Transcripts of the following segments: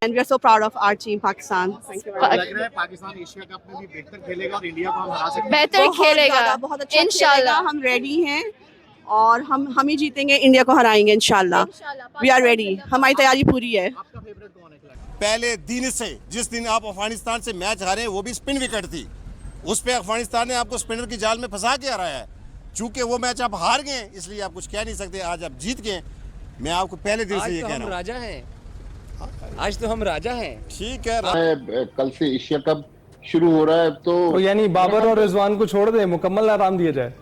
And we are so proud of our team, Pakistan. Thank you very much. लग रहा है Pakistan Asia cup में भी बेहतर खेलेगा और इंडिया को हम हरा सकते हैं। बेहतर खेलेगा बहुत अच्छा खेलेगा, इंशाल्लाह। हम रेडी हैं और हम ही जीतेंगे, इंडिया को हराएंगे इंशाल्लाह। वी आर रेडी, हमारी तैयारी पूरी है। आपका फेवरेट कौन है खिलाड़ी? पहले दिन से जिस दिन आप अफगानिस्तान से मैच हारे वो भी स्पिन विकेट थी, उस पे अफगानिस्तान ने आपको स्पिनर की जाल में फंसा के हराया है। चूंकि वो मैच आप हार गए इसलिए आप कुछ कह नहीं सकते, आज आप जीत गए। मैं आपको पहले दिन से ये कह रहा हूँ, राजा हैं, आज तो हम राजा हैं। ठीक है। कल से एशिया कप शुरू हो रहा है तो यानी बाबर और रिजवान को छोड़ दे, मुकम्मल आराम दिया जाए।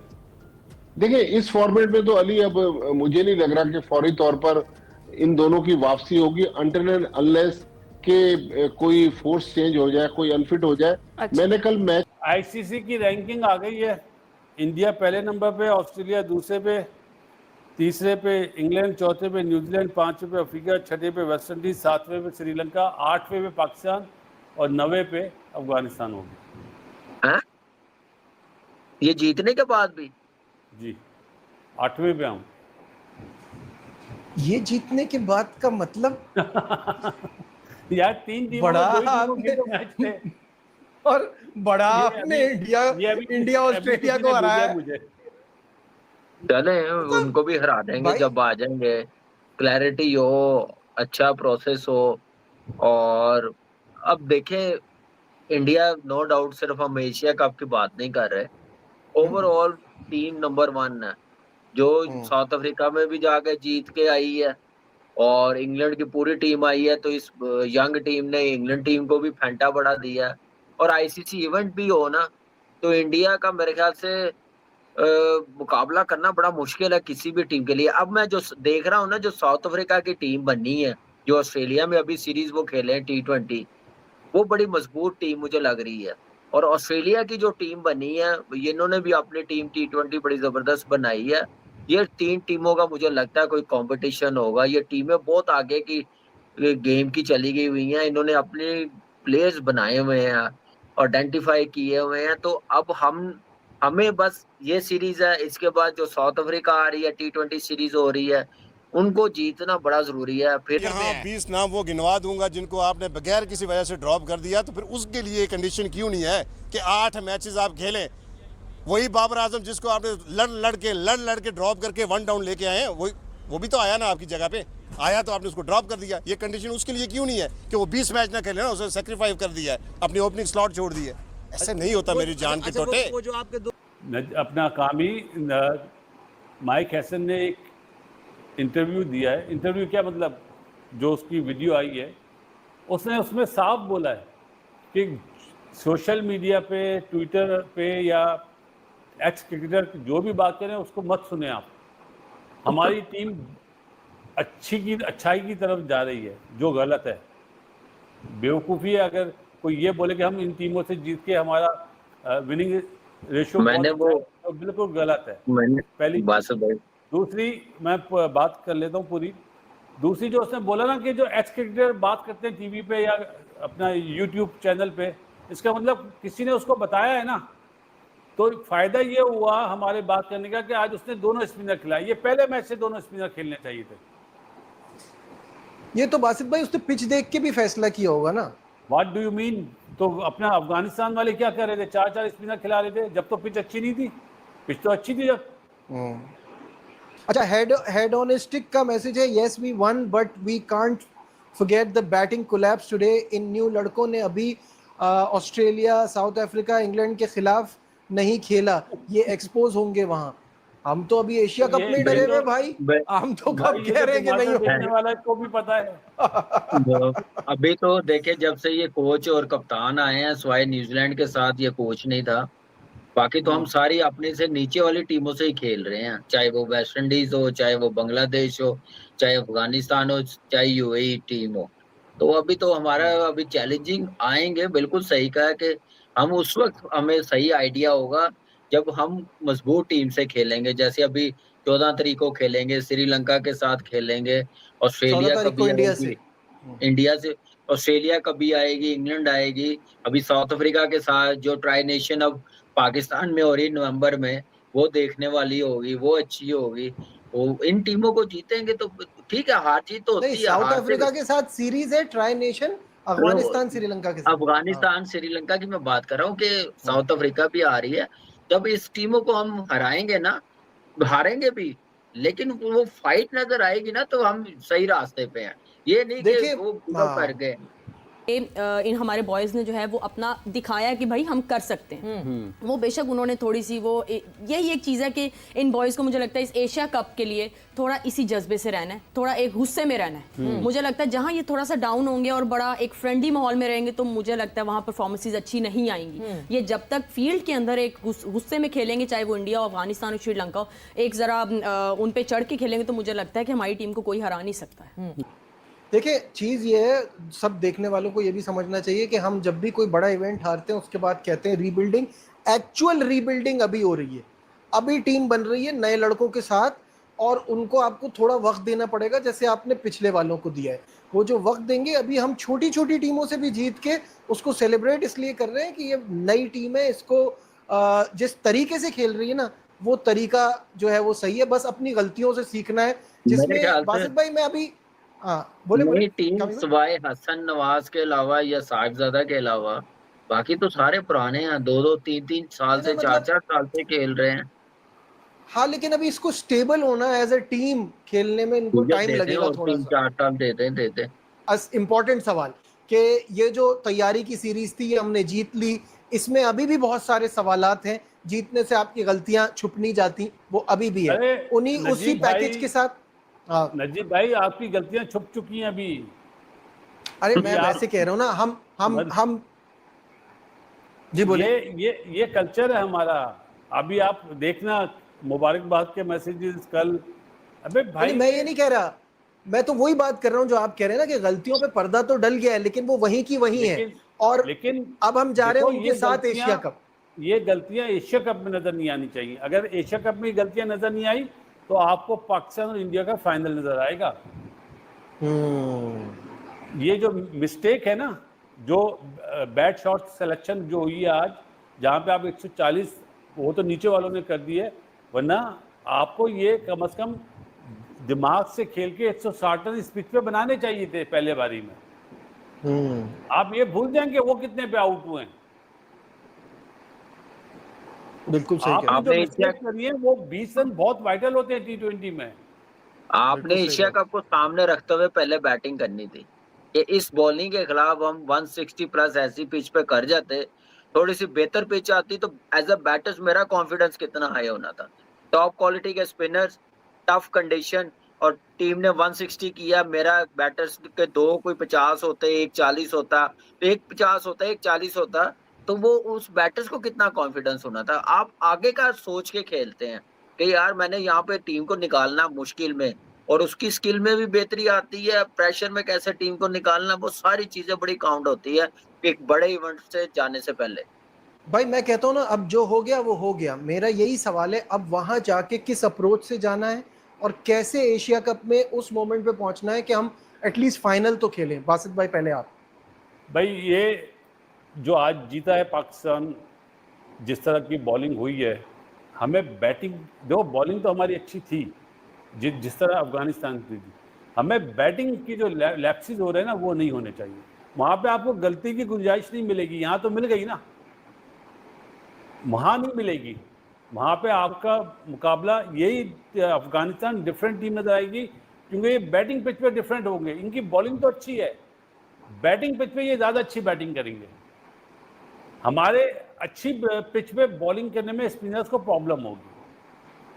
देखिए इस फॉर्मेट में तो अली अब मुझे नहीं लग रहा कि फौरी तौर पर इन दोनों की वापसी होगी अनटिल एंड अनलेस के कोई फोर्स चेंज हो जाए, कोई अनफिट हो जाए। अच्छा। मैंने कल मैच आईसीसी की रैंकिंग आ गई है, इंडिया पहले नंबर पे, ऑस्ट्रेलिया दूसरे पे, तीसरे पे इंग्लैंड, चौथे पे न्यूजीलैंड, पांचवें पे अफ्रीका, छठे पे वेस्ट इंडीज, सातवें पे श्रीलंका, आठवें पे पाकिस्तान और 9वें पे अफगानिस्तान होगी। हाँ? ये जीतने के बाद भी जी 8वें पे हम। ये जीतने के बाद का मतलब यार 3 टीमों बड़ा में 2 टीमों आपने के तो मैच थे। और बड़ा आपने इंडिया ऑस्ट्रेलिया को हराया। मुझे चले उनको भी हरा देंगे जब आ जाएंगे, क्लैरिटी हो, अच्छा प्रोसेस हो। और अब देखें इंडिया नो डाउट सिर्फ हम एशिया कप की बात नहीं कर रहे, ओवरऑल टीम नंबर 1 है जो साउथ अफ्रीका में भी जाके जीत के आई है और इंग्लैंड की पूरी टीम आई है। तो इस यंग टीम ने इंग्लैंड टीम को भी फेंटा बढ़ा दिया है। और आईसीसी इवेंट भी हो ना तो इंडिया का मेरे ख्याल से मुकाबला करना बड़ा मुश्किल है किसी भी टीम के लिए। अब मैं जो देख रहा हूँ ना, जो साउथ अफ्रीका की टीम बनी है, जो ऑस्ट्रेलिया में अभी सीरीज वो खेले हैं T20, वो बड़ी मजबूत टीम मुझे लग रही है। और ऑस्ट्रेलिया की जो टीम बनी है, इन्होंने भी अपनी टीम T20 बड़ी जबरदस्त बनाई है। ये 3 टीमों का मुझे लगता है कोई कंपटीशन होगा। ये टीमें बहुत आगे की गेम की चली गई हुई हैं, इन्होंने अपने प्लेयर्स बनाए हुए हैं, आइडेंटिफाई किए हुए हैं। तो अब हमें बस ये सीरीज है, इसके बाद जो साउथ अफ्रीका आ रही है T20 सीरीज हो रही है, उनको जीतना बड़ा जरूरी है। फिर यहाँ 20 नाम वो गिनवा दूंगा जिनको आपने बगैर किसी वजह से ड्रॉप कर दिया, तो फिर उसके लिए कंडीशन क्यों नहीं है कि 8 मैचेस आप खेलें। वही बाबर आजम जिसको आपने लड़ के ड्रॉप करके 1 डाउन लेके आए हैं, वो भी तो आया ना आपकी जगह पे, आया तो आपने उसको ड्रॉप कर दिया। ये कंडीशन उसके लिए क्यों नहीं है कि वो 20 मैच ना खेले ना, उसे सेक्रीफाइस कर दिया है, अपनी ओपनिंग स्लॉट छोड़ दी है। ऐसे नहीं होता मेरी जान के टोटे। वो जो आपके अपना कामी माइक हैसन ने एक इंटरव्यू दिया है। इंटरव्यू क्या मतलब, जो उसकी वीडियो आई है उसने उसमें साफ बोला है कि सोशल मीडिया पे, ट्विटर पे या एक्स क्रिकेटर जो भी बात करें उसको मत सुने आप। हमारी टीम अच्छाई की तरफ जा रही है, जो गलत है। बेवकूफ़ी है अगर कोई ये बोले कि हम इन टीमों से जीत के हमारा विनिंग रेशियो तो बिल्कुल गलत है। पहली दूसरी मैं बात कर लेता हूँ पूरी। दूसरी जो उसने बोला ना कि जो एक्स क्रिकेटर बात करते हैं टीवी पे या अपना यूट्यूब चैनल पे, इसका मतलब किसी ने उसको बताया है ना। तो फायदा ये हुआ हमारे बात करने का कि आज उसने दोनों स्पिनर खिलाए। ये पहले मैच से दोनों स्पिनर खेलने चाहिए थे। ये तो बासित भाई उसने पिच देख के भी फैसला किया होगा ना। What do you mean? तो अपना अफगानिस्तान वाले क्या कर रहे थे, 4-4 स्पिनर खिला रहे थे जब तो पिच अच्छी नहीं थी। पिच तो अच्छी थी जब। अच्छा, हेड ऑन स्टिक का मैसेज है, yes we won but we can't forget the batting collapse today in new. लड़कों ने अभी ऑस्ट्रेलिया, साउथ अफ्रीका, इंग्लैंड के खिलाफ नहीं खेला, ये एक्सपोज होंगे वहां। हम तो अभी एशिया कप में डरे हुए भाई, हम तो कब कह रहे हैं कि नहीं होने वाला, को भी पता है। अभी तो देखे जब से ये कोच और कप्तान आए हैं, स्वाय न्यूजीलैंड के साथ ये कोच नहीं था, बाकी तो हम सारी अपने से नीचे वाली टीमों से ही खेल रहे हैं, चाहे वो वेस्ट इंडीज हो, चाहे वो बांग्लादेश हो, चाहे अफगानिस्तान हो, चाहे यूएई टीम हो। तो अभी तो हमारा अभी चैलेंजिंग आएंगे। बिल्कुल सही कहा कि हम उस वक्त हमें सही आइडिया होगा जब हम मजबूत टीम से खेलेंगे। जैसे अभी 14 तारीख को खेलेंगे, श्रीलंका के साथ खेलेंगे, ऑस्ट्रेलिया कभी इंडिया से ऑस्ट्रेलिया कभी आएगी, इंग्लैंड आएगी, अभी साउथ अफ्रीका के साथ जो ट्राई नेशन अब पाकिस्तान में हो रही नवंबर में, वो देखने वाली होगी, वो अच्छी होगी। वो इन टीमों को जीतेंगे तो ठीक है, हार जीत तो नहीं, होती है। साउथ हार से अफ्रीका के साथ सीरीज है ट्राई नेशन, अफगानिस्तान श्रीलंका के साथ। अफगानिस्तान श्रीलंका की मैं बात कर रहा हूँ कि साउथ अफ्रीका भी आ रही है। जब इस टीमों को हम हराएंगे ना, हारेंगे भी, लेकिन वो फाइट नजर आएगी ना, तो हम सही रास्ते पे हैं। ये नहीं कि देखिए, वो गिव अप हाँ। कर गए। इन हमारे बॉयज़ ने जो है वो अपना दिखाया कि भाई हम कर सकते हैं। वो बेशक उन्होंने थोड़ी सी वो यही एक चीज़ है कि इन बॉयज़ को मुझे लगता है इस एशिया कप के लिए थोड़ा इसी जज्बे से रहना है, थोड़ा एक गुस्से में रहना है। मुझे लगता है जहाँ ये थोड़ा सा डाउन होंगे और बड़ा एक फ्रेंडली माहौल में रहेंगे तो मुझे लगता है वहाँ परफॉर्मेंसेज अच्छी नहीं आएंगी। ये जब तक फील्ड के अंदर एक गुस्से में खेलेंगे, चाहे वो इंडिया, अफगानिस्तान और श्रीलंका, एक ज़रा उन पे चढ़ के खेलेंगे, तो मुझे लगता है कि हमारी टीम को कोई हरा नहीं सकता है। देखिए, चीज़ ये है, सब देखने वालों को ये भी समझना चाहिए कि हम जब भी कोई बड़ा इवेंट हारते हैं उसके बाद कहते हैं रीबिल्डिंग, एक्चुअल रीबिल्डिंग अभी हो रही है, अभी टीम बन रही है नए लड़कों के साथ, और उनको आपको थोड़ा वक्त देना पड़ेगा जैसे आपने पिछले वालों को दिया है। वो जो वक्त देंगे, अभी हम छोटी छोटी टीमों से भी जीत के उसको सेलिब्रेट इसलिए कर रहे हैं कि ये नई टीम है, इसको जिस तरीके से खेल रही है ना, वो तरीका जो है वो सही है, बस अपनी गलतियों से सीखना है। जिसमें बासित भाई, मैं अभी बोले टीम सवाए हसन नवाज के अलावा या साहिबजादा के अलावा बाकी तो सारे पुराने हैं, 2-2 3-3 साल से, 4-4 साल से खेल रहे हैं। हाँ, लेकिन अभी इसको स्टेबल होना एज अ टीम खेलने में इनको टाइम लगेगा थोड़ा सा। 3-4 साल देते। इम्पोर्टेंट सवाल कि ये जो तैयारी की सीरीज थी ये हमने जीत ली, इसमें अभी भी बहुत सारे सवालात हैं, जीतने से आपकी गलतियां छुप नहीं जाती, वो अभी भी है। उन्हीं उसी पैकेज के साथ। नजीब भाई, आपकी गलतियां छुप चुकी हैं अभी। अरे मैं वैसे कह रहा हूँ ना, हम जी बोलिए। ये कल्चर है हमारा। अभी आप देखना मुबारकबाद के मैसेजेस कल। अबे भाई, मैं ये नहीं कह रहा, मैं तो वही बात कर रहा हूँ जो आप कह रहे हैं ना कि गलतियों पे पर्दा तो डल गया है, लेकिन वो वहीं की वहीं है। और लेकिन अब हम जा रहे हैं उनके साथ एशिया कप। ये गलतियां एशिया कप में नजर नहीं आनी चाहिए। अगर एशिया कप में गलतियां नजर नहीं आई तो आपको पाकिस्तान और इंडिया का फाइनल नजर आएगा। ये जो मिस्टेक है ना, जो बैट शॉट सिलेक्शन जो हुई है आज, जहां पे आप 140 वो तो नीचे वालों ने कर दिए, वरना आपको ये कम से कम दिमाग से खेल के 160 रन इस पिच पे बनाने चाहिए थे पहले बारी में। आप ये भूल जाएंगे वो कितने पे आउट हुए हैं। बिल्कुल सही आपने जो मिस्टेक करी है वो 20 रन बहुत वाइटल होते हैं T20 में। आपने एशिया कप को सामने रखते हुए पहले बैटिंग करनी थी कि इस बॉलिंग के खिलाफ हम 160 प्लस ऐसी पिच पे कर जाते, थोड़ी सी बेहतर पिच आती तो एज अ बैटर्स मेरा कॉन्फिडेंस कितना हाई होना था। टॉप क्वालिटी के स्पिनर्स, टफ कंडीशन, और टीम ने 160 किया। मेरा बैटर्स के 2 कोई 50 होते, एक 40 होता, एक 50 होता, एक 40 होता, तो वो उस बैटर्स को कितना कॉन्फिडेंस होना था। आप आगे का सोच के खेलते हैं कि यार मैंने यहाँ पे टीम को निकालना मुश्किल में, और उसकी स्किल में भी बेहतरी आती है, प्रेशर में कैसे टीम को निकालना, वो सारी चीजें बड़ी काउंट होती है एक बड़े इवेंट से जाने से पहले। भाई मैं कहता हूँ ना, अब जो हो गया वो हो गया। मेरा यही सवाल है, अब वहां जाके किस अप्रोच से जाना है और कैसे एशिया कप में उस मोमेंट पे पहुंचना है कि हम एटलीस्ट फाइनल तो खेलें। बासित भाई पहले आप। भाई ये जो आज जीता है पाकिस्तान, जिस तरह की बॉलिंग हुई है, हमें बैटिंग, देखो बॉलिंग तो हमारी अच्छी थी जिस तरह अफगानिस्तान की थी, हमें बैटिंग की जो लैप्सेस हो रहे हैं ना वो नहीं होने चाहिए। वहाँ पे आपको गलती की गुंजाइश नहीं मिलेगी, यहाँ तो मिल गई ना, वहाँ नहीं मिलेगी। वहाँ पे आपका मुकाबला यही अफगानिस्तान डिफरेंट टीम नजर आएगी, क्योंकि ये बैटिंग पिच पे डिफरेंट होंगे। इनकी बॉलिंग तो अच्छी है, बैटिंग पिच पे ये ज़्यादा अच्छी बैटिंग करेंगे। हमारे अच्छी पिच पे बॉलिंग करने में स्पिनर्स को प्रॉब्लम होगी।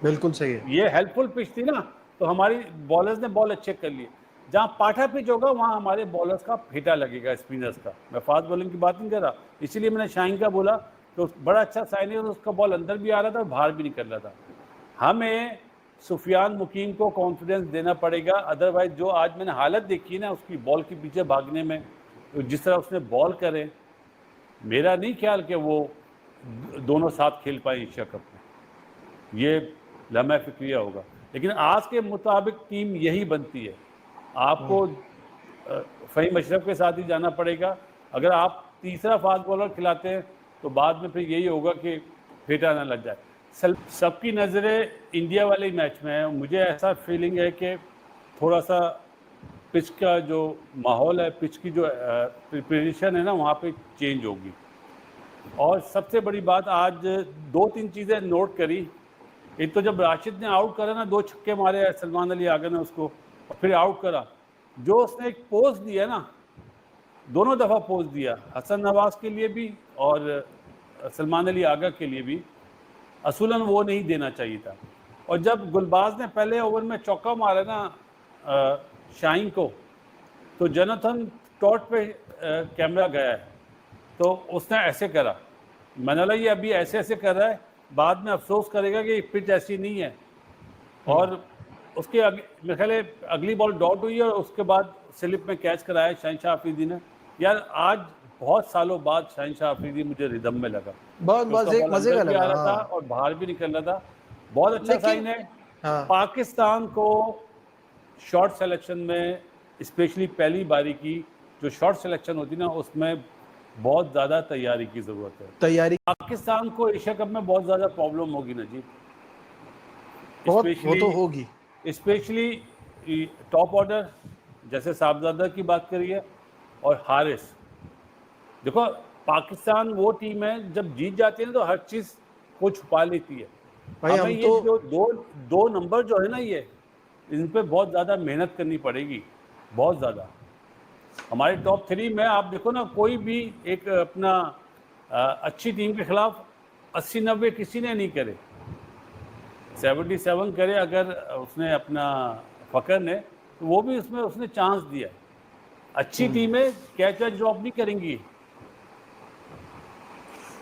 बिल्कुल सही है। ये हेल्पफुल पिच थी ना, तो हमारी बॉलर्स ने बॉल अच्छे कर लिए। जहाँ पाठा पिच होगा वहाँ हमारे बॉलर्स का फेटा लगेगा, स्पिनर्स का। मैं फास्ट बॉलिंग की बात नहीं कर रहा, इसीलिए मैंने शाहीन का बोला, तो बड़ा अच्छा साइन है, उसका बॉल अंदर भी आ रहा था और बाहर भी निकल रहा था। हमें सुफियान मुकीम को कॉन्फिडेंस देना पड़ेगा, अदरवाइज जो आज मैंने हालत देखी ना उसकी बॉल के पीछे भागने में, तो जिस तरह उसने बॉल करे, मेरा नहीं ख्याल कि वो दोनों साथ खेल पाए एशिया कप में। ये लम्हा फिक्रिया होगा, लेकिन आज के मुताबिक टीम यही बनती है। आपको फ़हीम अशरफ के साथ ही जाना पड़ेगा। अगर आप तीसरा फास्ट बॉलर खिलाते हैं तो बाद में फिर यही होगा कि फेटा ना लग जाए। सबकी नज़रें इंडिया वाले मैच में है। मुझे ऐसा फीलिंग है कि थोड़ा सा पिच का जो माहौल है, पिच की जो प्रिपरेशन है ना, वहाँ पे चेंज होगी। और सबसे बड़ी बात, आज 2-3 चीज़ें नोट करी। एक तो जब राशिद ने आउट करा ना, 2 छक्के मारे सलमान अली आगा ने उसको, और फिर आउट करा, जो उसने एक पोज दिया ना, दोनों दफ़ा पोज दिया, हसन नवाज के लिए भी और सलमान अली आगा के लिए भी, असूलन वो नहीं देना चाहिए था। और जब गुलबाज ने पहले ओवर में चौका मारा ना शाहीन को, तो जोनाथन टॉट पे कैमरा गया है, तो उसने ऐसे करा। मैंने बोला ये अभी ऐसे ऐसे कर रहा है, बाद में अफसोस करेगा कि पिच ऐसी नहीं है। और उसके मेरे ख्याल है अगली बॉल डॉट हुई और उसके बाद स्लिप में कैच कराया शहनशाह अफरीदी ने। यार आज बहुत सालों बाद शहनशाह अफरीदी मुझे रिदम में लगा, बहुत मजे का लगा, आ रहा था और बाहर भी निकल रहा था। बहुत अच्छा साइन है। पाकिस्तान को शॉर्ट सिलेक्शन में, स्पेशली पहली बारी की जो शॉर्ट सिलेक्शन होती ना, उसमें बहुत ज़्यादा तैयारी की ज़रूरत है। तैयारी पाकिस्तान को एशिया कप में बहुत ज़्यादा प्रॉब्लम होगी ना जी, वो तो होगी। स्पेशली टॉप ऑर्डर, जैसे साहबजादा की बात करिए और हारिस। देखो पाकिस्तान वो टीम है, जब जीत जाती है ना तो हर चीज़ को छुपा लेती है। भाई हमें ये जो दो नंबर जो है ना, ये इन पे बहुत ज़्यादा मेहनत करनी पड़ेगी, बहुत ज़्यादा। हमारे टॉप 3 में आप देखो ना, कोई भी एक अपना अच्छी टीम के खिलाफ 80-90 किसी ने नहीं करे, 77 करे अगर उसने अपना फ़कर ने, तो वो भी उसमें उसने चांस दिया। अच्छी टीमें कैच वैच ड्रॉप नहीं करेंगी।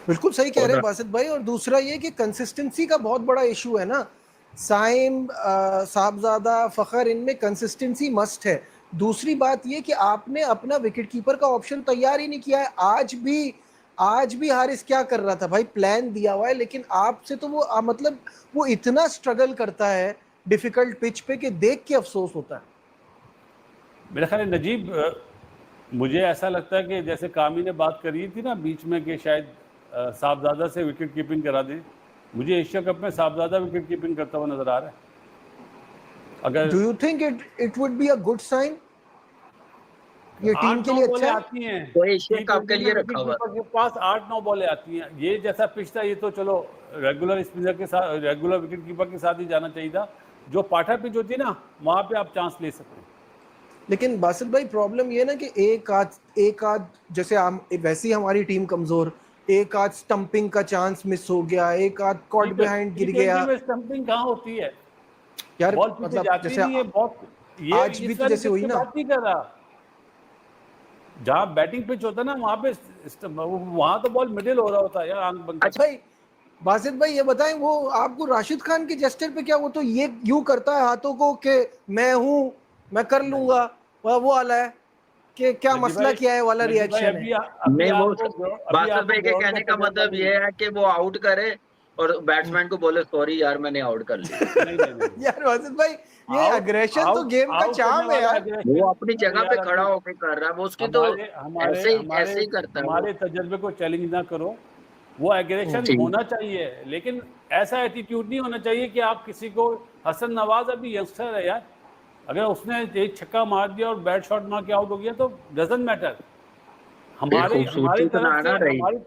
बिल्कुल सही कह रहे हैं बासित भाई। और दूसरा ये कि कंसिस्टेंसी का बहुत बड़ा इशू है ना, साइम, साहबजादा, फ़खर, इनमें कंसिस्टेंसी मस्ट है। दूसरी बात ये कि आपने अपना विकेट कीपर का ऑप्शन तैयार ही नहीं किया है। आज भी हारिस क्या कर रहा था भाई, प्लान दिया हुआ है, लेकिन आपसे तो वो मतलब वो इतना स्ट्रगल करता है डिफिकल्ट पिच पे कि देख के अफसोस होता है। मेरा ख्याल है नजीब, मुझे ऐसा लगता है कि जैसे कामी ने बात करी थी ना बीच में कि शायद साहबजादा से विकेट कीपिंग करा दे, मुझे एशिया कप में साहबजादा विकेट कीपिंग करता हुआ नजर आ रहा है। अगर do you think it would be a good sign? ये टीम के लिए अच्छा आती हैं, तो एशिया कप के लिए रखा हुआ के पास 8-9 बॉलें आती हैं। ये जैसा पिच था, ये तो चलो रेगुलर स्पिनर के साथ, रेगुलर विकेट कीपर के साथ ही जाना चाहिए था। जो पाठा पिच होती है ना, वहां पे आप चांस ले सकते हैं। लेकिन बासित भाई प्रॉब्लम ये ना कि एक आध जैसे वैसे ही हमारी टीम कमजोर, एक आध स्टंपिंग का चांस मिस हो गया, एक आध कॉट बिहाइंड गिर गया। स्टंपिंग कहाँ होती है यार, बॉल मतलब जैसे आज भी तो जैसे हुई ना, जहाँ बैटिंग पिच होता है ना, वहाँ पे वहाँ तो बॉल मिडिल हो रहा होता है यार, आंख बंद। अच्छा भाई, बासित भाई ये बताएं, वो आपको राशिद खान के जेस्चर पे क्या, वो तो ये यूं करता है हाथों को कि मैं हूं, मैं कर लूंगा, वो वाला है कि क्या मसला क्या है वाला रिएक्शन है। नहीं, वो बासित भाई के कहने का मतलब ये है कि वो आउट करे और बैट्समैन को बोले सॉरी यार मैंने आउट कर लिया। यार बासित भाई, ये एग्रेशन तो गेम का चार्म है यार। वो अपनी जगह पे खड़ा होकर कर रहा है, वो उसकी तो ऐसे ही करता है। हमारे तजर्बे को चैलेंज ना करो, वो एग्रेशन होना चाहिए, लेकिन ऐसा एटीट्यूड नहीं होना चाहिए कि आप किसी को, हसन नवाज अभी यंगस्टर है यार, अगर उसने एक छक्का मार दिया और बैट शॉट मार के आउट हो गया तो डजंट मैटर। हमारी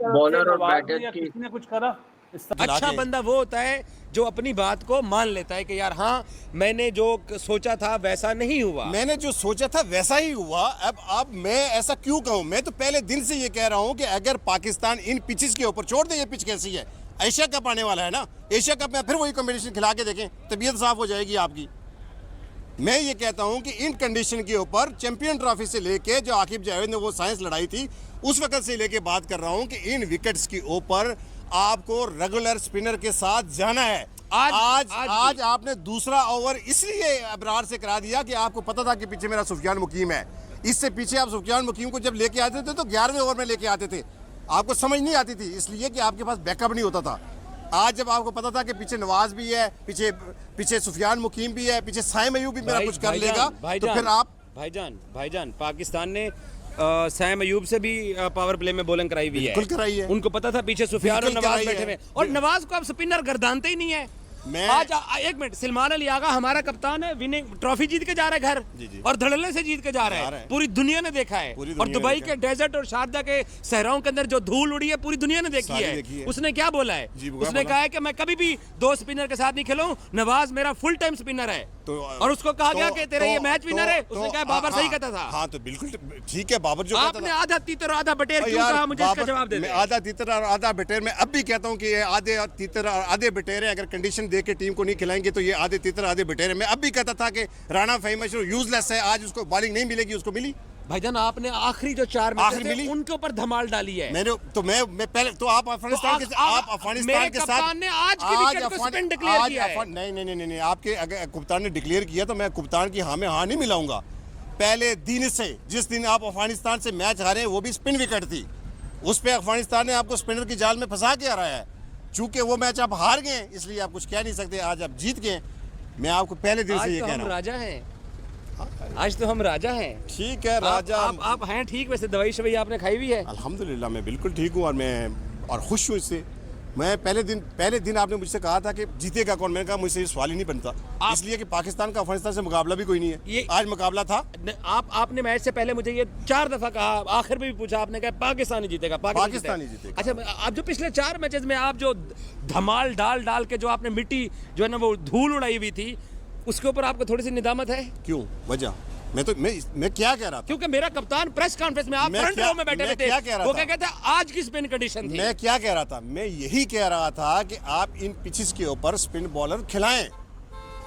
बॉलर और बैटर की किसी ने कुछ करा। अच्छा बंदा वो होता है जो अपनी बात को मान लेता है कि यार हाँ, मैंने जो सोचा था वैसा नहीं हुआ, मैंने जो सोचा था वैसा ही हुआ। अब मैं ऐसा क्यों कहूं? मैं तो पहले दिन से ये कह रहा हूं कि अगर पाकिस्तान इन पिचेस के ऊपर छोड़ दे, ये पिच कैसी है, एशिया कप आने वाला है ना, एशिया कप में फिर वही कॉम्बिनेशन खिला के देखें, तबीयत साफ हो जाएगी आपकी। मैं ये कहता हूं कि इन कंडीशन के ऊपर चैंपियन ट्रॉफी से लेके जो आकिब जावेद ने वो साइंस लड़ाई थी, उस वक्त से लेके बात कर रहा हूं कि इन विकेट्स के ऊपर आपको रेगुलर स्पिनर के साथ जाना है। आज आपने दूसरा ओवर इसलिए अबरार से करा दिया कि आपको पता था कि पीछे मेरा सुफियान मुकीम है। इससे पीछे आप सुफियान मुकीम को जब लेके आते थे तो 11वें ओवर में लेके आते थे, आपको समझ नहीं आती थी, इसलिए कि आपके पास बैकअप नहीं होता था। आज जब आपको पता था कि पीछे नवाज भी है, पीछे सुफियान मुकीम भी है, पीछे साइम अयूब भी मेरा कुछ कर लेगा, तो फिर आप भाईजान पाकिस्तान ने सैम अयूब से भी पावर प्ले में बॉलिंग कराई हुई है, कराई है। उनको पता था पीछे सुफियान और नवाज बैठे हुए, और नवाज को आप स्पिनर गर्दानते ही नहीं है। मैं- आज एक मिनट, सलमान अली आगा हमारा कप्तान है, विनिंग ट्रॉफी जीत के जा रहा है घर, जी, जी। और धड़ल्ले से जीत के जा रहा है। पूरी दुनिया ने देखा है, पूरी और दुनिया ने दुबई देखा के डेजर्ट और शारजा के सहराओं के अंदर जो धूल उड़ी है पूरी दुनिया ने देखी सारी है। देखी है। उसने क्या बोला है? जी, वो क्या उसने बोला? कहा है कि मैं कभी भी 2 स्पिनर के साथ नहीं खेलूं, नवाज मेरा फुल टाइम स्पिनर है। और उसको कहा गया कि तेरे ये मैच विनर है, उसने कहा बाबर सही कहता था। हाँ तो बिल्कुल ठीक है, बाबर जो कहता आपने था। आधा तीतर और आधा बटेर क्यों यार, कहा? मुझे इसका बाबर- जवाब दे मैं दे। आधा तीतर और आधा बटेर, मैं अब भी कहता हूँ कि ये आधे तीतर और आधे बटेर हैं। अगर कंडीशन दे के टीम को नहीं खिलाएंगे तो ये आधे तीतर आधे बटेर हैं। मैं अब भी कहता था कि राणा फहीम अशरफ यूजलेस है, आज उसको बॉलिंग नहीं मिलेगी, उसको मिली। भाईजान आपने आखिरी जो 4 मैच आखिरी थे मिली? उनके ऊपर धमाल डाली है। मैंने तो मैं पहले तो आप अफगानिस्तान के आप अफगानिस्तान मेरे के साथ कप्तान ने आज की विकेट को स्पिन डिक्लेयर किया है। नहीं, आपके अगर कप्तान ने डिक्लेयर किया तो मैं कप्तान की हाँ में हाँ नहीं मिलाऊंगा। पहले दिन से जिस दिन आप अफगानिस्तान से मैच हारे वो भी स्पिन विकेट थी, उस पे अफगानिस्तान ने आपको स्पिनर की जाल में फंसा के हराया है। चूंकि वो मैच आप हार गए इसलिए आप कुछ कह नहीं सकते, आज आप जीत गए। मैं आपको पहले दिन से ये आज तो कह हम रहा हूँ। राजा हैं, आज तो हम राजा हैं। ठीक है राजा, आप हैं ठीक। वैसे दवाई शवाई आपने खाई हुई है? अल्हम्दुलिल्लाह मैं बिल्कुल ठीक हूँ और खुश हूँ इससे। मैं पहले दिन आपने मुझसे कहा था कि जीतेगा कौन, मैंने कहा मुझसे ये सवाल ही नहीं बनता, इसलिए कि पाकिस्तान का अफगानिस्तान से मुकाबला भी कोई नहीं है। आज मुकाबला था। आपने मैच से पहले मुझे ये 4 दफा कहा, आखिर में भी पूछा आपने, कहा पाकिस्तान ही जीतेगा, पाकिस्तान ही जीतेगा। अच्छा, अब जो पिछले 4 मैचेस में आप जो धमाल डाल के जो आपने मिट्टी जो है ना वो धूल उड़ाई हुई थी, उसके ऊपर आपको थोड़ी सी निदामत है? क्यों वजह? मैं क्या कह रहा था? क्योंकि मेरा कप्तान प्रेस कॉन्फ्रेंस में, आप फ्रंट रो में बैठे हुए थे, वो क्या कहता है आज की स्पिन कंडीशन थी। मैं क्या कह रहा था? मैं यही कह रहा था कि आप इन पिचेस के ऊपर स्पिन बॉलर खिलाएं।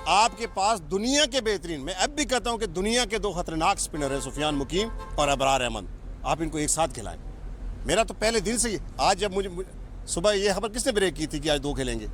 आपके पास दुनिया के बेहतरीन, मैं अब भी कहता हूं कि दुनिया के 2 खतरनाक स्पिनर हैं, सुफियान मुकीम और अबरार अहमद। आप इनको एक साथ खिलाएं। मेरा तो पहले दिन से ही, आज जब मुझे सुबह ये खबर किसने ब्रेक की थी कि आज 2 खेलेंगे?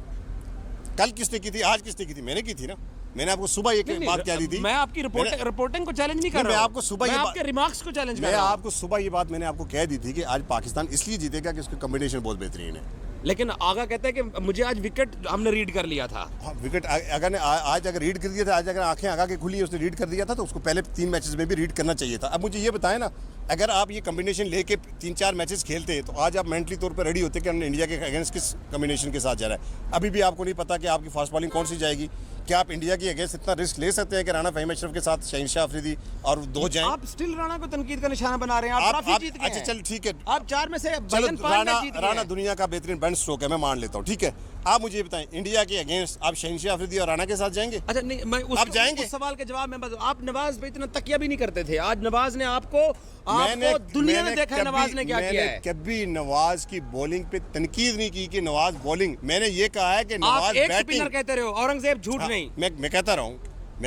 कल किसने की थी? आज किसने की थी? मैंने की थी ना। मैंने आपको सुबह ये बात कह दी थी। मैं आपकी रिपोर्टिंग को चैलेंज नहीं कर रहा हूं। मैं आपको सुबह मैं आपके रिमार्क्स को चैलेंज कर मैं रहा हूं। आपको सुबह ये बात मैंने आपको कह दी थी कि आज पाकिस्तान इसलिए जीतेगा कि उसका कॉम्बिनेशन बहुत बेहतरीन है। लेकिन आगा कहता है कि मुझे आज विकेट हमने रीड कर लिया था। हाँ, विकेट आज अगर रीड कर दिया था, आज अगर आंखें आगा के खुली उसने रीड कर दिया था तो उसको पहले 3 मैचेस में भी रीड करना चाहिए था। अब मुझे ये बताएं ना, अगर आप ये कॉम्बिनेशन लेके 3-4 मैचेस खेलते तो आज आप मेंटली तौर पर रेडी होते कि हमने इंडिया के अगेंस्ट किस कॉम्बिनेशन के साथ जा रहा है। अभी भी आपको नहीं पता कि आपकी फास्ट बॉलिंग कौन सी जाएगी। क्या आप इंडिया की अगेंस्ट इतना रिस्क ले सकते हैं कि राणा फहीम अशरफ के साथ शहनशाह अफरीदी और 2 जाएं? आप स्टिल राणा को तनकीद का निशाना बना रहे हैं। आप ट्रॉफी जीत गए। अच्छा चल ठीक है, आप 4 में से चलो जीत गए। राणा दुनिया का बेहतरीन बैंड स्ट्रोक है, मैं मान लेता हूँ। ठीक है, आप मुझे ये बताएं, इंडिया के अगेंस्ट आप शहनशाह अफरीदी और राणा के साथ जाएंगे? अच्छा नहीं, मैं आप जाएंगे? उस सवाल के जवाब में आप नवाज पे इतना तकिया भी नहीं करते थे। आज नवाज ने आपको दुनिया ने देखा है नवाज ने क्या किया है। कभी नवाज की बॉलिंग पे तनकीद नहीं की कि नवाज बॉलिंग, मैंने ये कहा है कि नवाज एक स्पिनर कहते रहे हो, औरंगजेब झूठ नहीं। मैं कहता रहा हूँ,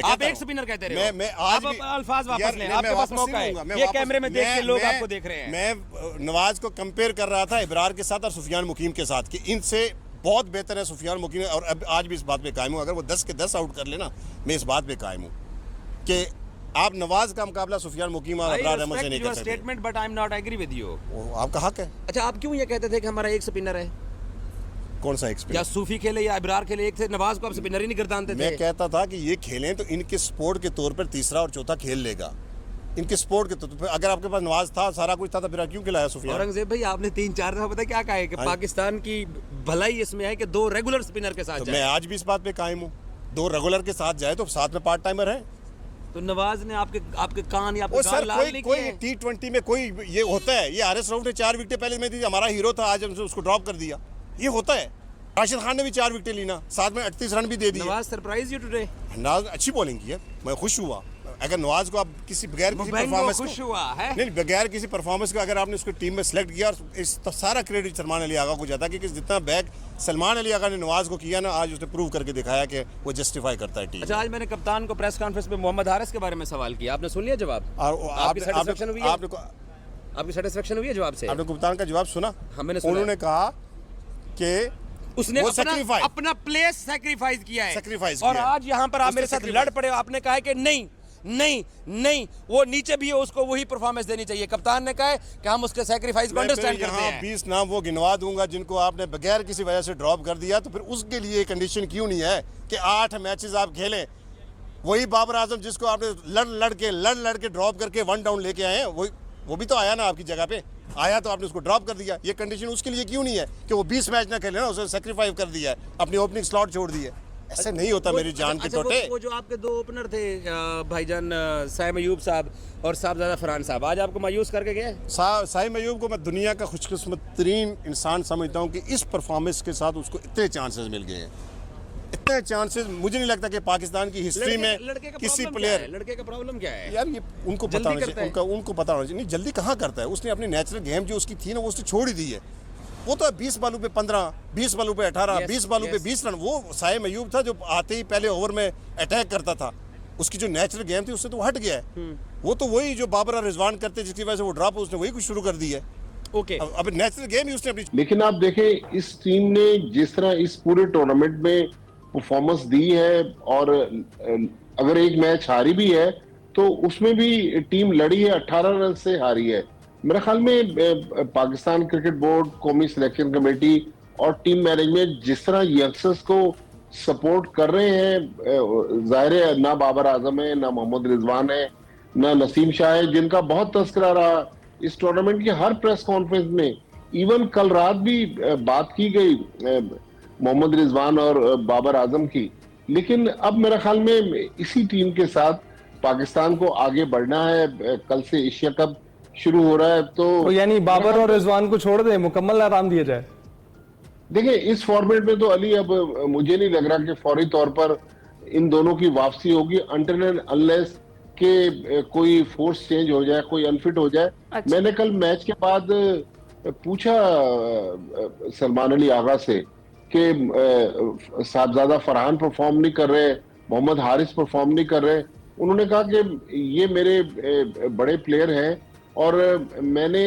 आप एक स्पिनर कहते रहे हो। मैं आज आप अल्फाज वापस लें, आपके पास मौका है। ये कैमरे में देख के लोग आपको देख रहे हैं। मैं नवाज को कंपेयर कर रहा था इब्रार के साथ और सुफियान मुकीम के साथ कि इनसे बहुत बेहतर है सुफियान मुकीम। और अब आज भी इस बात पे कायम हूँ, अगर वो 10 के 10 आउट कर लेना, मैं इस बात पे कायम हूँ कि आप नवाज का मुकाबला सुफियान मुकीम और अबरार अहमद से नहीं कर सकते। Statement but I am not agree with you. आपका हक है। अच्छा, आप क्यों ये कहते थे कि हमारा एक स्पिनर है? कौन सा एक्सपीरियंस? या सूफी खेले या इब्रार खेले, एक थे नवाज को आप स्पिनर ही नहीं करते थे। मैं कहता था कि ये खेलें तो इनके स्पोर्ट के तौर पर तीसरा और चौथा खेल लेगा, इनके स्पोर्ट के तौर पर। अगर आपके पास नवाज था, सारा कुछ था, तो फिर क्यों खिलाया सुफियान? औरंगजेब भाई, आपने 3-4 दफा पता क्या कहा है कि पाकिस्तान की भलाई इसमें है कि 2 रेगुलर स्पिनर के साथ तो जाए। मैं आज भी इस बात पे कायम हूँ, 2 रेगुलर के साथ जाए तो साथ में पार्ट टाइमर है। तो नवाज ने आपके कान या आपके गाल लाल नहीं कोई किए? T20 में कोई ये होता है? ये आर एस रऊफ ने 4 विकेटें पहले में दी, हमारा हीरो था, आज हमसे उसको ड्रॉप कर दिया। ये होता है। राशिद खान ने भी 4 विकेटें ली ना, साथ में 38 रन भी दे दिए। Nawaz surprise you today? Nawaz अच्छी बॉलिंग की है, मैं खुश हुआ। अगर नवाज को आप बगैर किसी परफॉर्मेंस खुश हुआ है? नहीं, बगैर किसी परफॉर्मेंस का अगर आपने उसको टीम में सेलेक्ट किया, और इस तो सारा क्रेडिट सलमान अली आगा को जाता है, क्योंकि जितना बैक सलमान अली आगा ने नवाज को किया ना, आज उसने प्रूव करके दिखाया कि वो जस्टिफाई करता है टीम। अच्छा, आज मैंने कप्तान को प्रेस कॉन्फ्रेंस में मोहम्मद हारिस के बारे में सवाल किया, आपने सुन लिया जवाब? आपकी सेटिस्फेक्शन हुई है? आपकी सेटिस्फेक्शन हुई है जवाब से? आपने कप्तान का जवाब सुना? मैंने सुना। उन्होंने कहा कि उसने अपना प्लेस सैक्रिफाइस किया है, सैक्रिफाइस और आज यहाँ पर आप मेरे साथ लड़ पड़े। आपने कहा है कि नहीं वो नीचे भी है, उसको वही परफॉर्मेंस देनी चाहिए। कप्तान ने कहा है कि हम उसके सैक्रिफाइस को अंडरस्टैंड करते हैं। 20 नाम वो गिनवा दूंगा जिनको आपने बगैर किसी वजह से ड्रॉप कर दिया, तो फिर उसके लिए कंडीशन क्यों नहीं है कि 8 मैचेस आप खेलें? वही बाबर आजम जिसको आपने लड़ के ड्रॉप करके 1 डाउन लेके आए हैं, वो भी तो आया ना आपकी जगह पे, आया तो आपने उसको ड्रॉप कर दिया। ये कंडीशन उसके लिए क्यों नहीं है कि वो 20 मैच ना खेले ना, उसे सैक्रिफाइस कर दिया है, अपनी ओपनिंग स्लॉट छोड़ दी है। ऐसे नहीं होता मेरी जान के अच्छा, टोटे। वो जो आपके दो ओपनर थे भाईजान साइम अयूब साहब और साहबजादा फरहान साहब, आज आपको मायूस करके गए? साइम अयूब को मैं दुनिया का खुशकिस्मत तरीन इंसान समझता हूँ कि इस परफॉर्मेंस के साथ उसको इतने चांसेस मिल गए हैं, इतने चांसेस। मुझे नहीं लगता कि पाकिस्तान की हिस्ट्री में किसी प्लेयर, लड़के का प्रॉब्लम क्या है यार ये उनको पता होना चाहिए, उनको पता होना चाहिए। नहीं जल्दी कहाँ करता है, उसने अपनी नेचुरल गेम जो उसकी थी ना वो उसने छोड़ ही दी है। वो तो 20 बालों पे 15, 20 बालों पे 18, 20 बालों पे 20 रन। वो साइम अयूब था जो आते ही पहले ओवर में अटैक करता था, उसकी जो नेचुरल गेम थी उससे तो हट गया है। वो तो वही जो बाबर और रिजवान करते जिसकी वजह से वो ड्रॉप, उसने वही कुछ शुरू कर दी है। ओके, अब नेचुरल गेम ही उसने अपनी। लेकिन आप देखें इस टीम ने जिस तरह इस पूरे टूर्नामेंट में परफॉर्मेंस दी है, और अगर एक मैच हारी भी है तो उसमें भी टीम लड़ी है, 18 रन से हारी है। मेरे ख्याल में पाकिस्तान क्रिकेट बोर्ड, कौमी सिलेक्शन कमेटी और टीम मैनेजमेंट जिस तरह यंगस्टर्स को सपोर्ट कर रहे हैं, जाहिर है ना बाबर आजम है, ना मोहम्मद रिजवान है, ना नसीम शाह है, जिनका बहुत तस्करा रहा इस टूर्नामेंट की हर प्रेस कॉन्फ्रेंस में। इवन कल रात भी बात की गई मोहम्मद रिजवान और बाबर आजम की। लेकिन अब मेरे ख्याल में इसी टीम के साथ पाकिस्तान को आगे बढ़ना है। कल से एशिया कप शुरू हो रहा है, तो यानी बाबर और रिजवान को छोड़ दे, मुकम्मल आराम दिया जाए। देखिए इस फॉर्मेट में तो अली अब मुझे नहीं लग रहा कि फौरी तौर पर इन दोनों की वापसी होगी, अनटिल एंड अनलेस के कोई फोर्स चेंज हो जाए, कोई अनफिट हो जाए। अच्छा। मैंने कल मैच के बाद पूछा सलमान अली आगा से कि साहबजादा फरहान परफॉर्म नहीं कर रहे, मोहम्मद हारिस परफॉर्म नहीं कर रहे। उन्होंने कहा कि ये मेरे बड़े प्लेयर हैं और मैंने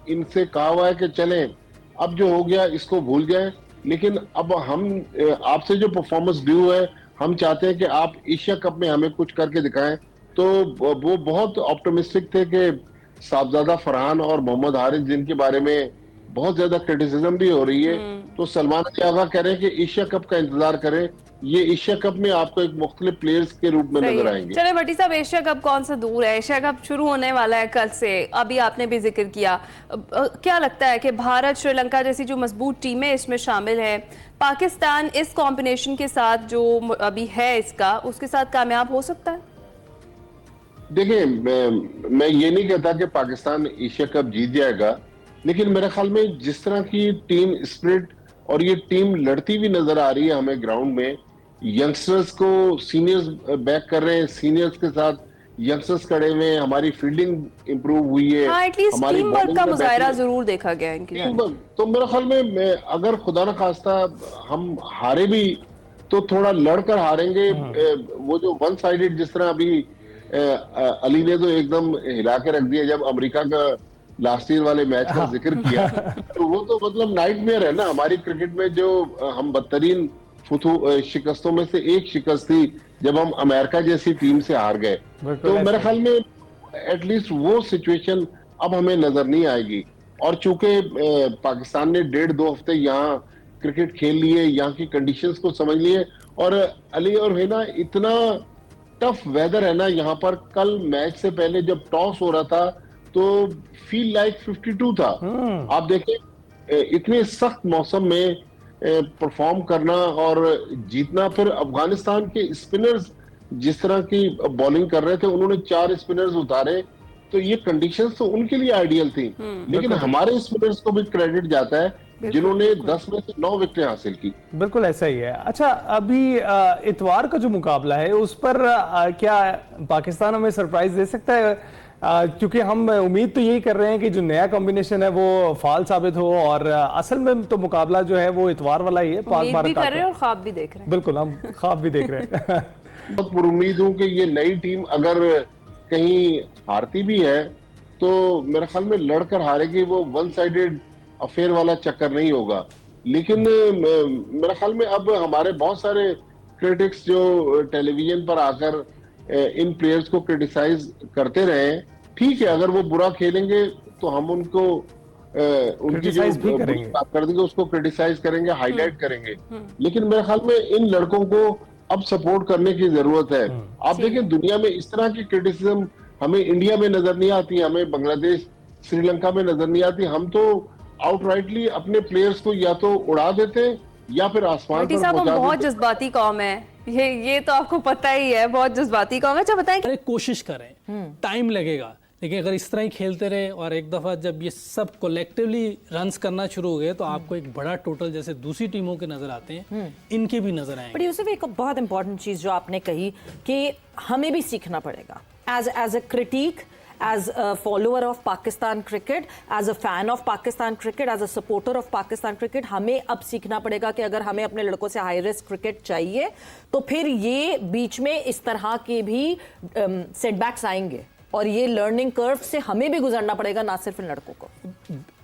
इनसे कहा हुआ है कि चलें, अब जो हो गया इसको भूल जाएं, लेकिन अब हम आपसे जो परफॉर्मेंस ड्यू है, हम चाहते हैं कि आप एशिया कप में हमें कुछ करके दिखाएं। तो वो बहुत ऑप्टिमिस्टिक थे कि साहबजादा फरहान और मोहम्मद हारिस, जिनके बारे में बहुत ज्यादा क्रिटिसिज्म भी हो रही है, तो सलमान अली आगा कह रहे हैं कि एशिया कप का इंतजार करें, ये एशिया कप में आपको एक मुख्तलिफ प्लेयर्स के रूप में नजर आएंगे। चले भट्टी साहब, एशिया कप कौन सा दूर है, एशिया कप शुरू होने वाला है कल से। अभी आपने भी जिक्र किया, क्या लगता है कि भारत, श्रीलंका जैसी जो मजबूत टीमें इसमें शामिल है, पाकिस्तान इस कॉम्बिनेशन के साथ जो अभी है इसका, उसके साथ कामयाब हो सकता है? देखिए मैं ये नहीं कहता कि पाकिस्तान एशिया कप जीत जाएगा, लेकिन मेरे ख्याल में जिस तरह की टीम स्पिरिट और ये टीम लड़ती हुई नजर आ रही है हमें ग्राउंड में, यंगस्टर्स को सीनियर्स बैक कर रहे हैं, सीनियर्स के साथ यंगस्टर्स खड़े हुए हैं, हमारी फील्डिंग इंप्रूव हुई है, हाँ, एटलीस्ट हमारी टीम वर्क bowling का में मुजाहरा बेहतरी- जरूर देखा गया है इनकी। तो मेरे ख्याल में अगर खुदा न खास्ता हम हारे भी तो थोड़ा लड़कर हारेंगे। वो जो वन साइडेड जिस तरह अभी अली ने तो एकदम हिला के रख दिया जब अमेरिका का लास्ट ईयर वाले मैच का जिक्र किया, तो वो तो मतलब नाइटमेयर है ना हमारी क्रिकेट में। जो हम बदतरीन शिकस्तों में से एक शिकस्त थी जब हम अमेरिका जैसी टीम से हार गए, तो मेरे ख्याल में एटलीस्ट वो सिचुएशन अब हमें नजर नहीं आएगी। और चूंकि पाकिस्तान ने 1.5-2 हफ्ते यहाँ क्रिकेट खेल लिए, यहाँ की कंडीशंस को समझ लिए, और अली और है ना इतना टफ वेदर है ना यहाँ पर। कल मैच से पहले जब टॉस हो रहा था तो फील लाइक 52 था। आप देखें इतने सख्त मौसम में परफॉर्म करना और जीतना। फिर अफगानिस्तान के स्पिनर्स जिस तरह की बॉलिंग कर रहे थे, उन्होंने 4 स्पिनर्स उतारे, तो ये कंडीशंस तो उनके लिए आइडियल थी। लेकिन हमारे स्पिनर्स को भी क्रेडिट जाता है जिन्होंने 10 में से 9 विकेटें हासिल की। बिल्कुल ऐसा ही है। अच्छा, अभी इतवार का जो मुकाबला है उस पर क्या पाकिस्तान हमें सरप्राइज दे सकता है? क्योंकि हम उम्मीद तो यही कर रहे हैं कि जो नया कॉम्बिनेशन है वो फाल साबित हो, और असल में तो मुकाबला जो है वो इतवार वाला ही है। पाक भारत कर रहे हैं और ख्वाब भी देख रहे हैं। बिल्कुल, हम ख्वाब भी देख रहे हैं। बहुत पुरुम्मीद हूं कि ये नई टीम अगर कहीं हारती भी है तो मेरे ख्याल में लड़कर हारेगी, वो वन साइडेड अफेयर वाला चक्कर नहीं होगा। लेकिन मेरे ख्याल में अब हमारे बहुत सारे क्रिटिक्स जो टेलीविजन पर आकर इन प्लेयर्स को क्रिटिसाइज करते रहे, ठीक है, अगर वो बुरा खेलेंगे तो हम उनको उनकी जो कर देंगे उसको क्रिटिसाइज करेंगे, हाईलाइट करेंगे। लेकिन मेरे ख्याल में इन लड़कों को अब सपोर्ट करने की जरूरत है। आप देखें दुनिया में इस तरह की क्रिटिसिज्म हमें इंडिया में नजर नहीं आती, हमें बांग्लादेश, श्रीलंका में नजर नहीं आती। हम तो आउटराइटली अपने प्लेयर्स को या तो उड़ा देते या फिर आसमान भट्टी पर साहब, हम पहुंचा बहुत दें। जज्बाती कौम है, ये तो आपको पता ही है, बहुत जज्बाती कौम है। अच्छा बताएं। अरे कोशिश करें, टाइम लगेगा, लेकिन अगर इस तरह ही खेलते रहे और एक दफ़ा जब ये सब कलेक्टिवली रन्स करना शुरू हो गए तो आपको एक बड़ा टोटल जैसे दूसरी टीमों के नज़र आते हैं, इनके भी नज़र आएंगे। बट यूसुफ, एक बहुत इंपॉर्टेंट चीज़ जो आपने कही कि हमें भी सीखना पड़ेगा as a critic, as a follower of Pakistan cricket, as a fan of Pakistan cricket, as a supporter of Pakistan cricket, हमें अब सीखना पड़ेगा कि अगर हमें अपने लड़कों से हाई रिस्क क्रिकेट चाहिए तो फिर ये बीच में इस तरह के भी सेटबैक्स आएंगे और ये लर्निंग कर्व से हमें भी गुजरना पड़ेगा, ना सिर्फ इन लड़कों को।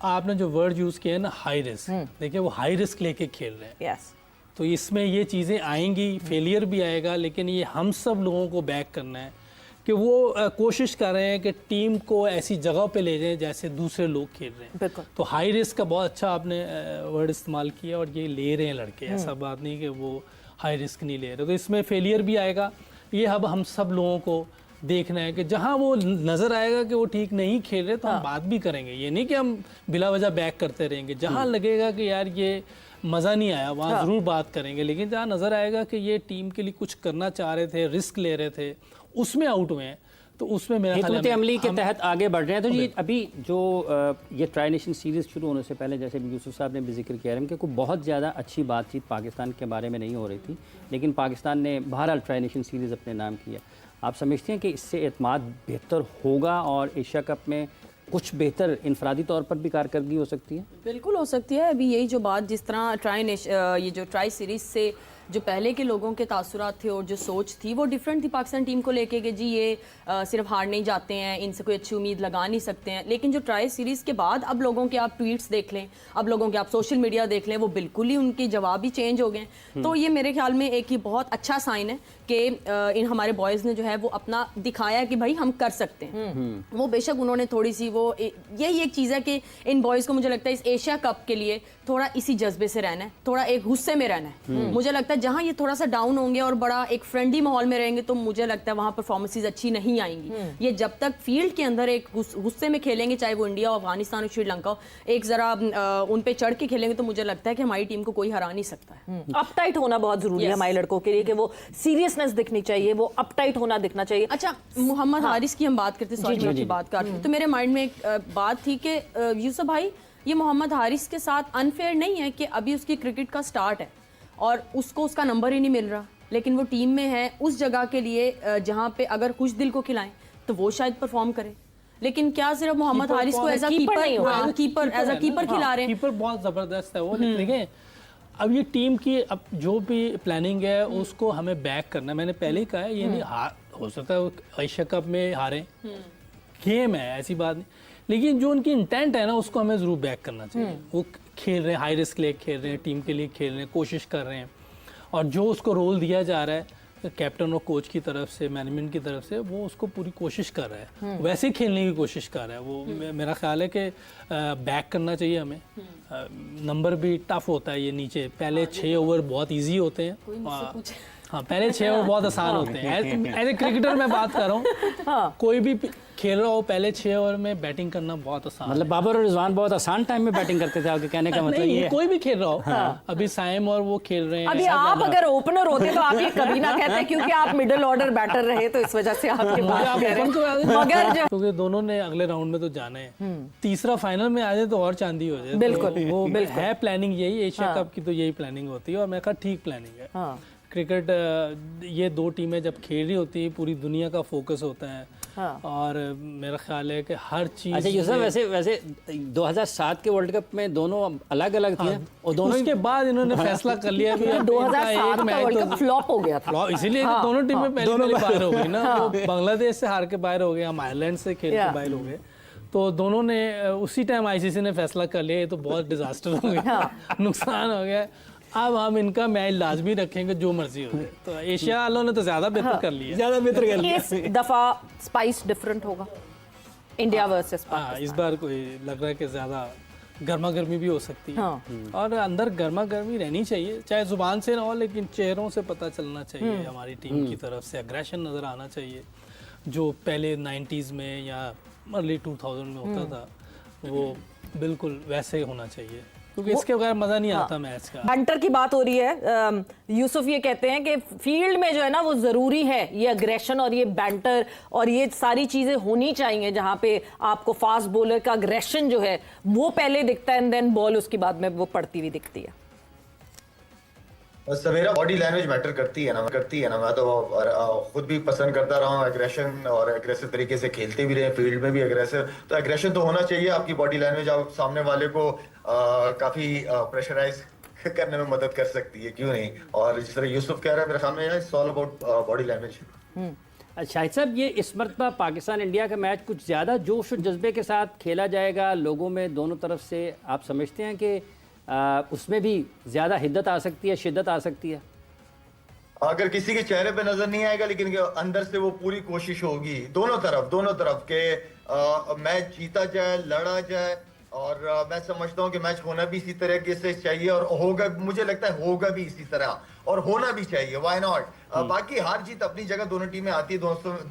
आपने जो वर्ड यूज़ किया है ना, हाई रिस्क, देखिए वो हाई रिस्क लेके खेल रहे हैं। यस, तो इसमें ये चीज़ें आएंगी, फेलियर भी आएगा, लेकिन ये हम सब लोगों को बैक करना है कि वो कोशिश कर रहे हैं कि टीम को ऐसी जगह पे ले जाएं जैसे दूसरे लोग खेल रहे हैं। बिल्कुल। तो हाई रिस्क का बहुत अच्छा आपने वर्ड इस्तेमाल किया और ये ले रहे हैं लड़के, ऐसा बात नहीं कि वो हाई रिस्क नहीं ले रहे। तो इसमें फेलियर भी आएगा, ये अब हम सब लोगों को देखना है कि जहाँ वो नज़र आएगा कि वो ठीक नहीं खेल रहे तो हम बात भी करेंगे, ये नहीं कि हम बिला वजह बैक करते रहेंगे। जहाँ लगेगा कि यार ये मज़ा नहीं आया वहाँ ज़रूर बात करेंगे, लेकिन जहाँ नज़र आएगा कि ये टीम के लिए कुछ करना चाह रहे थे, रिस्क ले रहे थे, उसमें आउट हुए हैं, तो उसमें मेरा हिकमत अमली के तहत आगे बढ़ रहे हैं। तो जी अभी जो ये ट्राई नेशन सीरीज़ शुरू होने से पहले, जैसे यूसुफ साहब ने भी जिक्र किया है कि कोई बहुत ज़्यादा अच्छी बातचीत पाकिस्तान के बारे में नहीं हो रही थी, लेकिन पाकिस्तान ने बहरहाल ट्राई नेशन सीरीज़ अपने नाम किया। आप समझते हैं कि इससे एतमाद बेहतर होगा और एशिया कप में कुछ बेहतर इनफरादी तौर पर भी कारकर्दगी हो सकती है? बिल्कुल हो सकती है। अभी यही जो बात, जिस तरह ये जो ट्राई सीरीज़ से जो पहले के लोगों के तासुरात थे और जो सोच थी वो डिफरेंट थी पाकिस्तान टीम को लेके कि जी ये सिर्फ हार नहीं जाते हैं, इनसे कोई अच्छी उम्मीद लगा नहीं सकते हैं। लेकिन जो ट्राई सीरीज़ के बाद अब लोगों के आप ट्वीट्स देख लें, अब लोगों के आप सोशल मीडिया देख लें, वो बिल्कुल ही उनके जवाब ही चेंज हो गए। तो ये मेरे ख्याल में एक ही बहुत अच्छा साइन है कि इन हमारे बॉयज़ ने जो है वो अपना दिखाया कि भाई हम कर सकते हैं। वो बेशक उन्होंने थोड़ी सी वो यही एक चीज़ है कि इन बॉयज़ को मुझे लगता है इस एशिया कप के लिए थोड़ा इसी जज्बे से रहना है, थोड़ा एक गुस्से में रहना है। मुझे लगता है जहाँ ये थोड़ा सा डाउन होंगे और बड़ा एक फ्रेंडली माहौल में रहेंगे तो मुझे लगता है वहाँ परफॉर्मेंसेस अच्छी नहीं आएंगी। ये जब तक फील्ड के अंदर एक गुस्से में खेलेंगे, चाहे वो इंडिया, अफगानिस्तान और श्रीलंका हो, एक ज़रा उन पे चढ़ के खेलेंगे तो मुझे लगता है कि हमारी टीम को कोई हरा नहीं सकता है। अपटाइट होना बहुत जरूरी है हमारे लड़कों के लिए, कि वो सीरियसनेस दिखनी चाहिए, वो अपटाइट होना दिखना चाहिए। अच्छा, मोहम्मद हारिस की हम बात करते, सॉरी की बात कर रहे थे, तो मेरे माइंड में एक बात थी कि यूसुफ भाई, ये मोहम्मद हारिस के साथ अनफेयर नहीं है कि अभी उसकी क्रिकेट का स्टार्ट है और उसको उसका नंबर ही नहीं मिल रहा, लेकिन वो टीम में है उस जगह के लिए जहाँ पे अगर कुछ दिल को खिलाएं तो वो शायद परफॉर्म करे। लेकिन क्या सिर्फ मोहम्मद हारिस को एज अ कीपर खिला रहे हैं? कीपर बहुत ज़बरदस्त है वो, लेकिन अब ये टीम की अब जो भी प्लानिंग है उसको हमें बैक करना है। मैंने पहले ही कहा है, ये नहीं हो सकता है एशिया कप में हारें, गेम है, ऐसी बात नहीं, लेकिन जो उनकी इंटेंट है ना उसको हमें ज़रूर बैक करना चाहिए। वो खेल रहे हैं, हाई रिस्क ले खेल रहे हैं, टीम के लिए खेल रहे हैं, कोशिश कर रहे हैं, और जो उसको रोल दिया जा रहा है कैप्टन और कोच की तरफ से, मैनेजमेंट की तरफ से, वो उसको पूरी कोशिश कर रहा है, वैसे ही खेलने की कोशिश कर रहा है वो। मेरा ख्याल है कि बैक करना चाहिए हमें। नंबर भी टफ होता है ये नीचे, पहले 6 ओवर बहुत इजी होते हैं, हाँ पहले 6 ओवर बहुत आसान होते हैं। एज ए क्रिकेटर मैं बात कर रहा हूँ, कोई भी खेल रहा हो पहले 6 ओवर में बैटिंग करना बहुत आसान। मतलब बाबर और रिजवान बहुत आसान टाइम में बैटिंग करते थे, आपके कहने का मतलब ये है? कोई भी खेल रहा हो, अभी साइम और वो खेल रहे हैं। अभी आप अगर ओपनर होते तो आप ये कभी ना कहते, क्योंकि आप मिडिल ऑर्डर बैटर रहे, तो इस वजह से आपके बात कर रहे हैं। मगर क्योंकि दोनों ने अगले राउंड में तो जाना है, तीसरा फाइनल में आ जाए तो और चांदी हो जाए। बिल्कुल, वो है प्लानिंग यही, एशिया कप की तो यही प्लानिंग होती है, और मैं कहा ठीक प्लानिंग है। क्रिकेट ये 2 टीमें जब खेल रही होती है, पूरी दुनिया का फोकस होता है। और मेरा ख्याल है कि हर चीज़। अच्छा यूसुफ, वैसे 2007 के वर्ल्ड कप में दोनों अलग अलग थी, और दोनों उसके बाद इन्होंने फैसला कर लिया कि 2007 का वर्ल्ड कप फ्लॉप हो गया था, इसीलिए दोनों टीमें पहले बाहर हो गई ना। वो बांग्लादेश से हार के बाहर हो गए, हम आयरलैंड से खेल के बाहर हो गए, तो दोनों ने उसी टाइम आईसीसी ने फैसला कर लिया, ये तो बहुत डिजास्टर हो गया, नुकसान हो गया, अब हम इनका मैच लाजमी रखेंगे जो मर्जी हो। तो एशिया वालों ने तो ज्यादा बेहतर कर लिया, ज्यादा बेहतर कर लिया। इस दफा स्पाइस डिफरेंट होगा इंडिया वर्सेस पाकिस्तान। इस बार कोई लग रहा है कि ज्यादा गर्मा गर्मी भी हो सकती है, और अंदर गर्मा गर्मी रहनी चाहिए, चाहे जुबान से ना हो, लेकिन चेहरों से पता चलना चाहिए हमारी टीम की तरफ से, अग्रेशन नजर आना चाहिए, जो पहले 90s में या अर्ली 2000 में होता था, वो बिल्कुल वैसे होना चाहिए। क्योंकि इसके बगैर मजा नहीं आता मैच का। बैंटर की बात हो रही है, यूसुफ ये कहते हैं कि फील्ड में जो है ना वो जरूरी है ये अग्रेशन और ये बैंटर और ये सारी चीजें होनी चाहिए, जहां पे आपको फास्ट बॉलर का अग्रेशन जो है वो पहले दिखता है एंड देन बॉल उसके बाद में वो पड़ती हुई दिखती है। सवेरा बॉडी लैंग्वेज मैटर करती है ना। मैं तो खुद भी पसंद करता रहा हूँ एग्रेशन, और एग्रेसिव तरीके से खेलते भी रहे, फील्ड में भी एग्रेसिव। तो एग्रेशन तो होना चाहिए। आपकी बॉडी लैंग्वेज आप सामने वाले को काफी प्रेशराइज करने में मदद कर सकती है, क्यों नहीं। और जिस तरह यूसुफ कह रहा है, मेरे सामने it's all about body language. Shahid साहब, ये इस मरतबा पाकिस्तान इंडिया का मैच कुछ ज़्यादा जोश और जज्बे के साथ खेला जाएगा, लोगों में दोनों तरफ से आप समझते हैं कि उसमें भी ज़्यादा हिद्दत आ सकती है, शिद्दत आ सकती है? अगर किसी के चेहरे पे नजर नहीं आएगा, लेकिन अंदर से वो पूरी कोशिश होगी दोनों तरफ के मैच जीता जाए, लड़ा जाए। और मैं समझता हूँ कि मैच होना भी इसी तरीके से चाहिए, और होगा, मुझे लगता है होगा भी इसी तरह, और होना भी चाहिए। Why not. बाकी हार जीत अपनी जगह, दोनों टीमें आती है,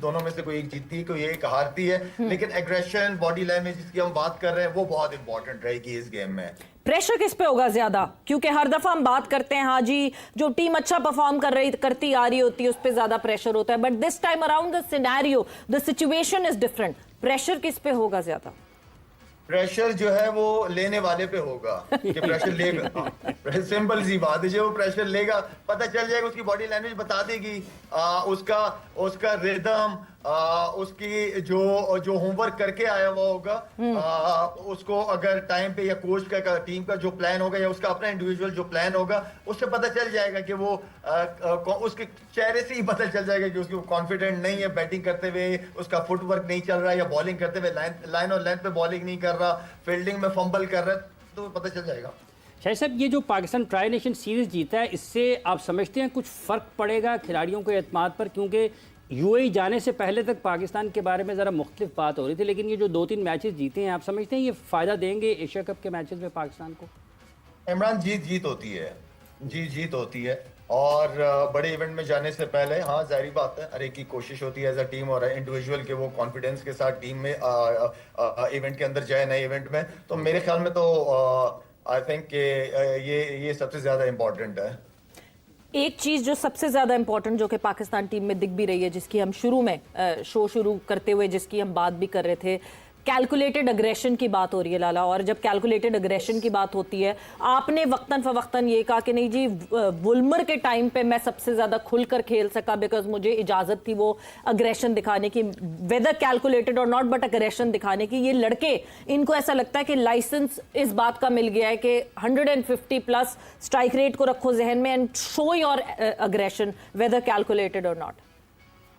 दोनों में से कोई एक जीतती है, कोई एक हारती है, लेकिन एग्रेशन, बॉडी लैंग्वेज जिसकी हम बात कर रहे हैं, वो बहुत इंपॉर्टेंट रहेगी इस गेम में। प्रेशर किस पे होगा ज्यादा? क्योंकि हर दफा हम बात करते हैं, हाँ जी, जो टीम अच्छा परफॉर्म करती आ रही होती है उस पे ज्यादा प्रेशर होता है, but this time around the scenario, the situation is different. Pressure किस पे होगा ज्यादा? प्रेशर जो है वो लेने वाले पे होगा कि प्रेशर लेगा। सिंपल सी बात है, जो वो प्रेशर लेगा, पता चल जाएगा, उसकी बॉडी लैंग्वेज बता देगी, उसका रिदम, उसकी जो होमवर्क करके आया हुआ होगा, उसको अगर टाइम पे, या कोच का टीम का जो प्लान होगा, या उसका अपना इंडिविजुअल जो प्लान होगा, उससे पता चल जाएगा कि वो उसके चेहरे से ही पता चल जाएगा कि उसको कॉन्फिडेंट नहीं है बैटिंग करते हुए, उसका फुटवर्क नहीं चल रहा है, या बॉलिंग करते हुए लाइन और लेंथ पे बॉलिंग नहीं कर रहा, फील्डिंग में फंबल कर रहा है, तो पता चल जाएगा। शाहिद साहब, ये जो पाकिस्तान ट्राई नेशन सीरीज़ जीता है, इससे आप समझते हैं कुछ फ़र्क पड़ेगा खिलाड़ियों के एतमाद पर? क्योंकि यूएई जाने से पहले तक पाकिस्तान के बारे में ज़रा मुख्तलिफ बात हो रही थी, लेकिन ये जो 2-3 मैचेस जीते हैं, आप समझते हैं ये फ़ायदा देंगे एशिया कप के मैचेस में पाकिस्तान को? इमरान, जीत होती है, और बड़े इवेंट में जाने से पहले, हाँ जाहिर बात है, हर एक की कोशिश होती है एज अ टीम और इंडिविजुअल के वो कॉन्फिडेंस के साथ टीम में इवेंट के अंदर जाए, नए इवेंट में। तो मेरे ख्याल में तो आई थिंक ये सबसे ज्यादा इम्पोर्टेंट है। एक चीज जो सबसे ज्यादा इंपॉर्टेंट जो कि पाकिस्तान टीम में दिख भी रही है, जिसकी हम शुरू में शो शुरू करते हुए जिसकी हम बात भी कर रहे थे, कैलकुलेटेड अग्रेशन की बात हो रही है लाला। और जब कैलकुलेटेड अग्रेशन की बात होती है, आपने वक्तन फवक्तन ये कहा कि नहीं जी, वुल्मर के टाइम पे मैं सबसे ज़्यादा खुलकर खेल सका बिकॉज मुझे इजाज़त थी वो अग्रेशन दिखाने की, वेदर कैलकुलेटेड और नॉट, बट अग्रेशन दिखाने की। ये लड़के, इनको ऐसा लगता है कि लाइसेंस इस बात का मिल गया है कि 150+ स्ट्राइक रेट को रखो जहन में and show your aggression whether calculated और नॉट।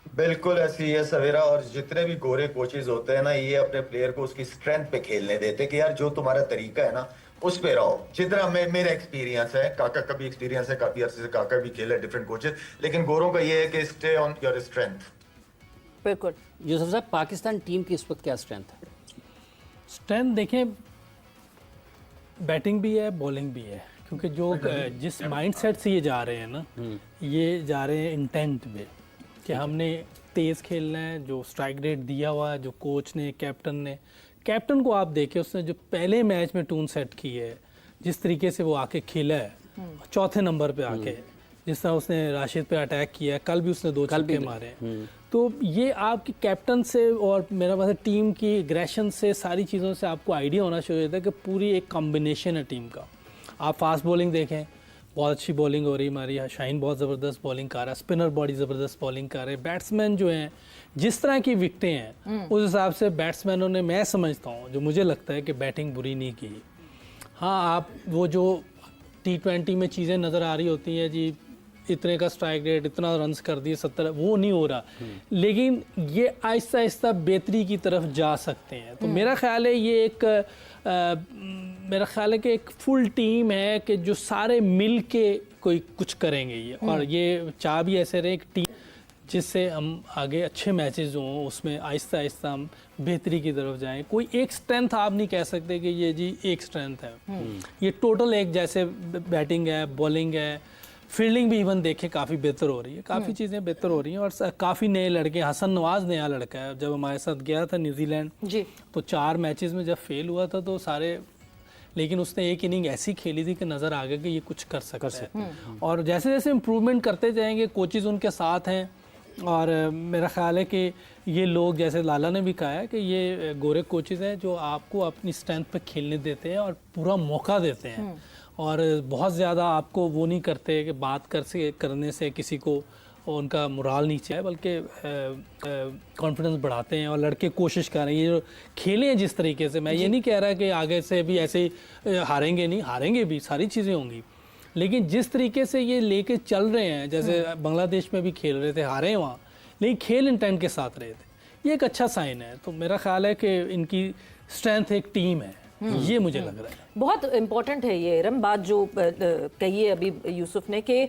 बिल्कुल ऐसी है सवेरा, और जितने भी गोरे कोचेज होते हैं ना, ये अपने प्लेयर को उसकी स्ट्रेंथ पे खेलने देते कि यार जो तुम्हारा तरीका है ना उस पे रहो। जितना मेरा एक्सपीरियंस है, काका का भी एक्सपीरियंस है, काफी अरसे से काका भी खेला डिफरेंट कोचेज, लेकिन गोरों का ये है कि स्टे ऑन योर स्ट्रेंथ। बिल्कुल। यूसुफ साहब, पाकिस्तान टीम की इस वक्त क्या स्ट्रेंथ है? स्ट्रेंथ देखें, बैटिंग भी है, बॉलिंग भी है, क्योंकि जो जिस माइंडसेट से ये जा रहे हैं ना, ये जा रहे हैं इंटेंट पे कि हमने तेज़ खेलना है, जो स्ट्राइक रेट दिया हुआ है, जो कोच ने, कैप्टन को आप देखें, उसने जो पहले मैच में टून सेट की है, जिस तरीके से वो आके खेला है, चौथे नंबर पे आके जिस तरह उसने राशिद पे अटैक किया है, कल भी उसने 2 छक्के मारे। तो ये आपकी कैप्टन से और मेरा मतलब टीम की एग्रेशन से, सारी चीज़ों से आपको आइडिया होना शुरू होता है कि पूरी एक कॉम्बिनेशन है टीम का। आप फास्ट बॉलिंग देखें, बहुत अच्छी बॉलिंग हो रही है हमारी, शाहीन बहुत ज़बरदस्त बॉलिंग कर रहा है, स्पिनर बड़ी ज़बरदस्त बॉलिंग कर रहे हैं, बैट्समैन जो हैं जिस तरह की विकटें हैं उस हिसाब से बैट्समैनों ने, मैं समझता हूँ, जो मुझे लगता है कि बैटिंग बुरी नहीं की। हाँ, आप वो जो T20 में चीज़ें नज़र आ रही होती हैं जी, इतने का स्ट्राइक रेट, इतना रन्स कर दिए 70, वो नहीं हो रहा, लेकिन ये आहिस्ता आहिस्ता बेहतरी की तरफ जा सकते हैं। तो मेरा ख्याल है ये मेरा ख्याल है कि एक फुल टीम है कि जो सारे मिल के कोई कुछ करेंगे ये, और ये चाह भी ऐसे रहे एक टीम जिससे हम आगे अच्छे मैचेस हों, उसमें आहिस्ता आहिस्ता हम बेहतरी की तरफ जाएं। कोई एक स्ट्रेंथ आप नहीं कह सकते कि ये जी एक स्ट्रेंथ है, ये टोटल एक जैसे बैटिंग है, बॉलिंग है, फील्डिंग भी इवन देखें काफ़ी बेहतर हो रही है, काफ़ी चीज़ें बेहतर हो रही हैं, और काफ़ी नए लड़के, हसन नवाज नया लड़का है, जब हमारे साथ गया था न्यूजीलैंड जी, तो 4 मैचेस में जब फेल हुआ था तो सारे लेकिन उसने एक इनिंग ऐसी खेली थी कि नज़र आ गया कि ये कुछ कर सकता है। और जैसे जैसे इम्प्रूवमेंट करते जाएंगे, कोचेज़ उनके साथ हैं, और मेरा ख्याल है कि ये लोग, जैसे लाला ने भी कहा है कि ये गोरे कोचेज़ हैं जो आपको अपनी स्ट्रेंथ पे खेलने देते हैं और पूरा मौका देते हैं, और बहुत ज़्यादा आपको वो नहीं करते कि बात करने से किसी को उनका मोराल नीचे है, बल्कि कॉन्फिडेंस बढ़ाते हैं और लड़के कोशिश कर रहे हैं। ये जो खेले हैं जिस तरीके से, मैं ये नहीं कह रहा कि आगे से भी ऐसे ही हारेंगे, नहीं हारेंगे भी, सारी चीज़ें होंगी, लेकिन जिस तरीके से ये लेके चल रहे हैं, जैसे बांग्लादेश में भी खेल रहे थे, हारे हैं वहाँ, लेकिन खेल इंटेंट के साथ रहे थे, ये एक अच्छा साइन है। तो मेरा ख्याल है कि इनकी स्ट्रेंथ एक टीम है, ये मुझे लग रहा है। बहुत इम्पोर्टेंट है ये रम बात जो कही है अभी यूसुफ ने, कि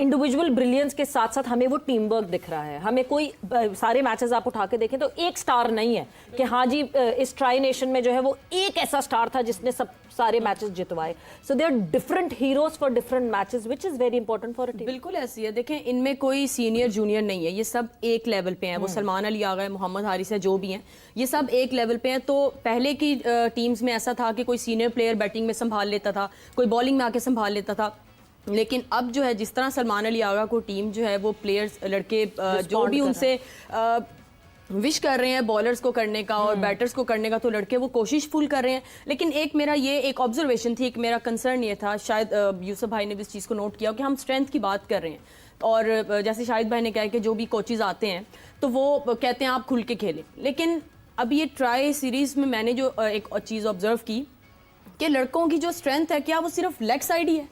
इंडिविजुअल ब्रिलियंस के साथ साथ हमें वो टीम वर्क दिख रहा है। हमें कोई सारे मैचेस आप उठा के देखें तो एक स्टार नहीं है कि हाँ जी इस ट्राई नेशन में जो है वो एक ऐसा स्टार था जिसने सब सारे मैचेस जितवाए। So they are different heroes for different matches which is very important for a team. बिल्कुल ऐसी है, देखें इनमें कोई सीनियर जूनियर नहीं है, ये सब एक लेवल पे हैं। वो सलमान अली आ गए, मोहम्मद हारिस है, जो भी हैं, ये सब एक लेवल पे हैं। तो पहले की टीम्स में ऐसा था कि कोई सीनियर प्लेयर बैटिंग में संभाल लेता था, कोई बॉलिंग में आके संभाल लेता था, लेकिन अब जो है जिस तरह सलमान अली आगा को टीम जो है वो प्लेयर्स लड़के जो भी उनसे विश कर रहे हैं बॉलर्स को करने का और बैटर्स को करने का, तो लड़के वो कोशिश फुल कर रहे हैं। लेकिन एक मेरा ये एक ऑब्जर्वेशन थी, एक मेरा कंसर्न ये था, शायद यूसुफ भाई ने भी इस चीज़ को नोट किया कि हम स्ट्रेंथ की बात कर रहे हैं, और जैसे शाहिद भाई ने कहा कि जो भी कोचेज़ आते हैं तो वो कहते हैं आप खुल के खेलें। लेकिन अब ये ट्राई सीरीज़ में मैंने जो एक चीज़ ऑब्जर्व की कि लड़कों की जो स्ट्रेंथ है, क्या वो सिर्फ लेग साइड ही है?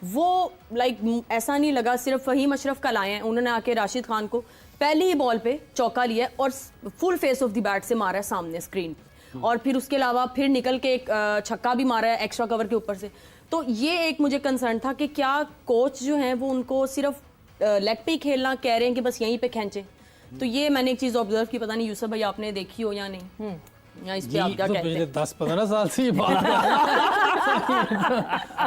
वो ऐसा नहीं लगा सिर्फ फहीम अशरफ का लाए हैं, उन्होंने आके राशिद खान को पहली ही बॉल पे चौका लिया और full face of the bat से मारा है सामने स्क्रीन, और फिर उसके अलावा फिर निकल के एक छक्का भी मारा है एक्स्ट्रा कवर के ऊपर से। तो ये एक मुझे कंसर्न था कि क्या कोच जो हैं वो उनको सिर्फ लेग पे ही खेलना कह रहे हैं कि बस यहीं पे खींचें। तो ये मैंने एक चीज़ ऑब्जर्व की, पता नहीं यूसुफ भाई आपने देखी हो या नहीं, या इस पे आप क्या कहते हैं? 10-15 साल से ये बात